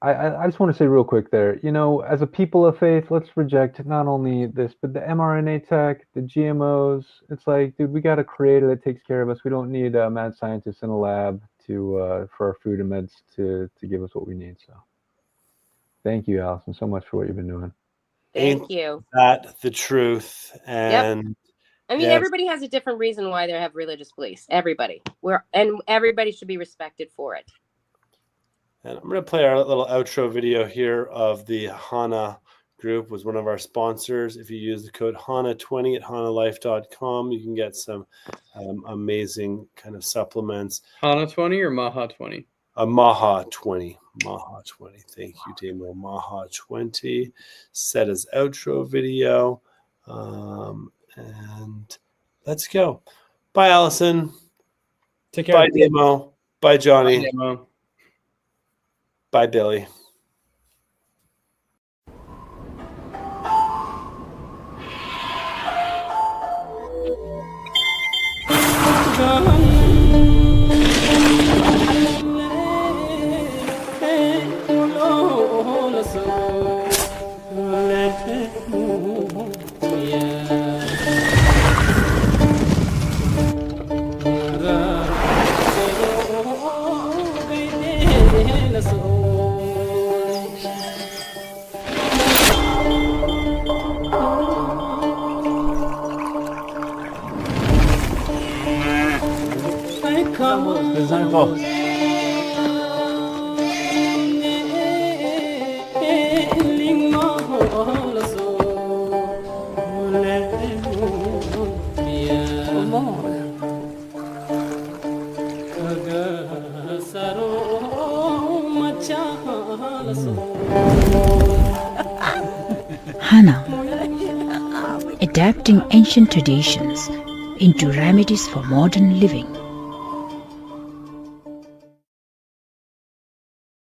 I just want to say real quick there, you know, as a people of faith, let's reject not only this, but the mRNA tech, the GMOs. It's like, dude, we got a creator that takes care of us. We don't need mad scientists in a lab for our food and meds to give us what we need. So thank you, Allison, so much for what you've been doing. Thank you. That the truth. And I mean, everybody has a different reason why they have religious beliefs. Everybody. And everybody should be respected for it. And I'm going to play our little outro video here of the HANA group, was one of our sponsors. If you use the code HANA20 at hanalife.com, you can get some amazing kind of supplements. HANA20 or Maha20? Maha20. Maha20. Thank you, Damo. Maha20. Set as outro video. And let's go. Bye, Allison. Take care. Bye, Damo. Bye, Johnny. Bye, Damo. Bye, Billy. Hana, adapting ancient traditions into remedies for modern living.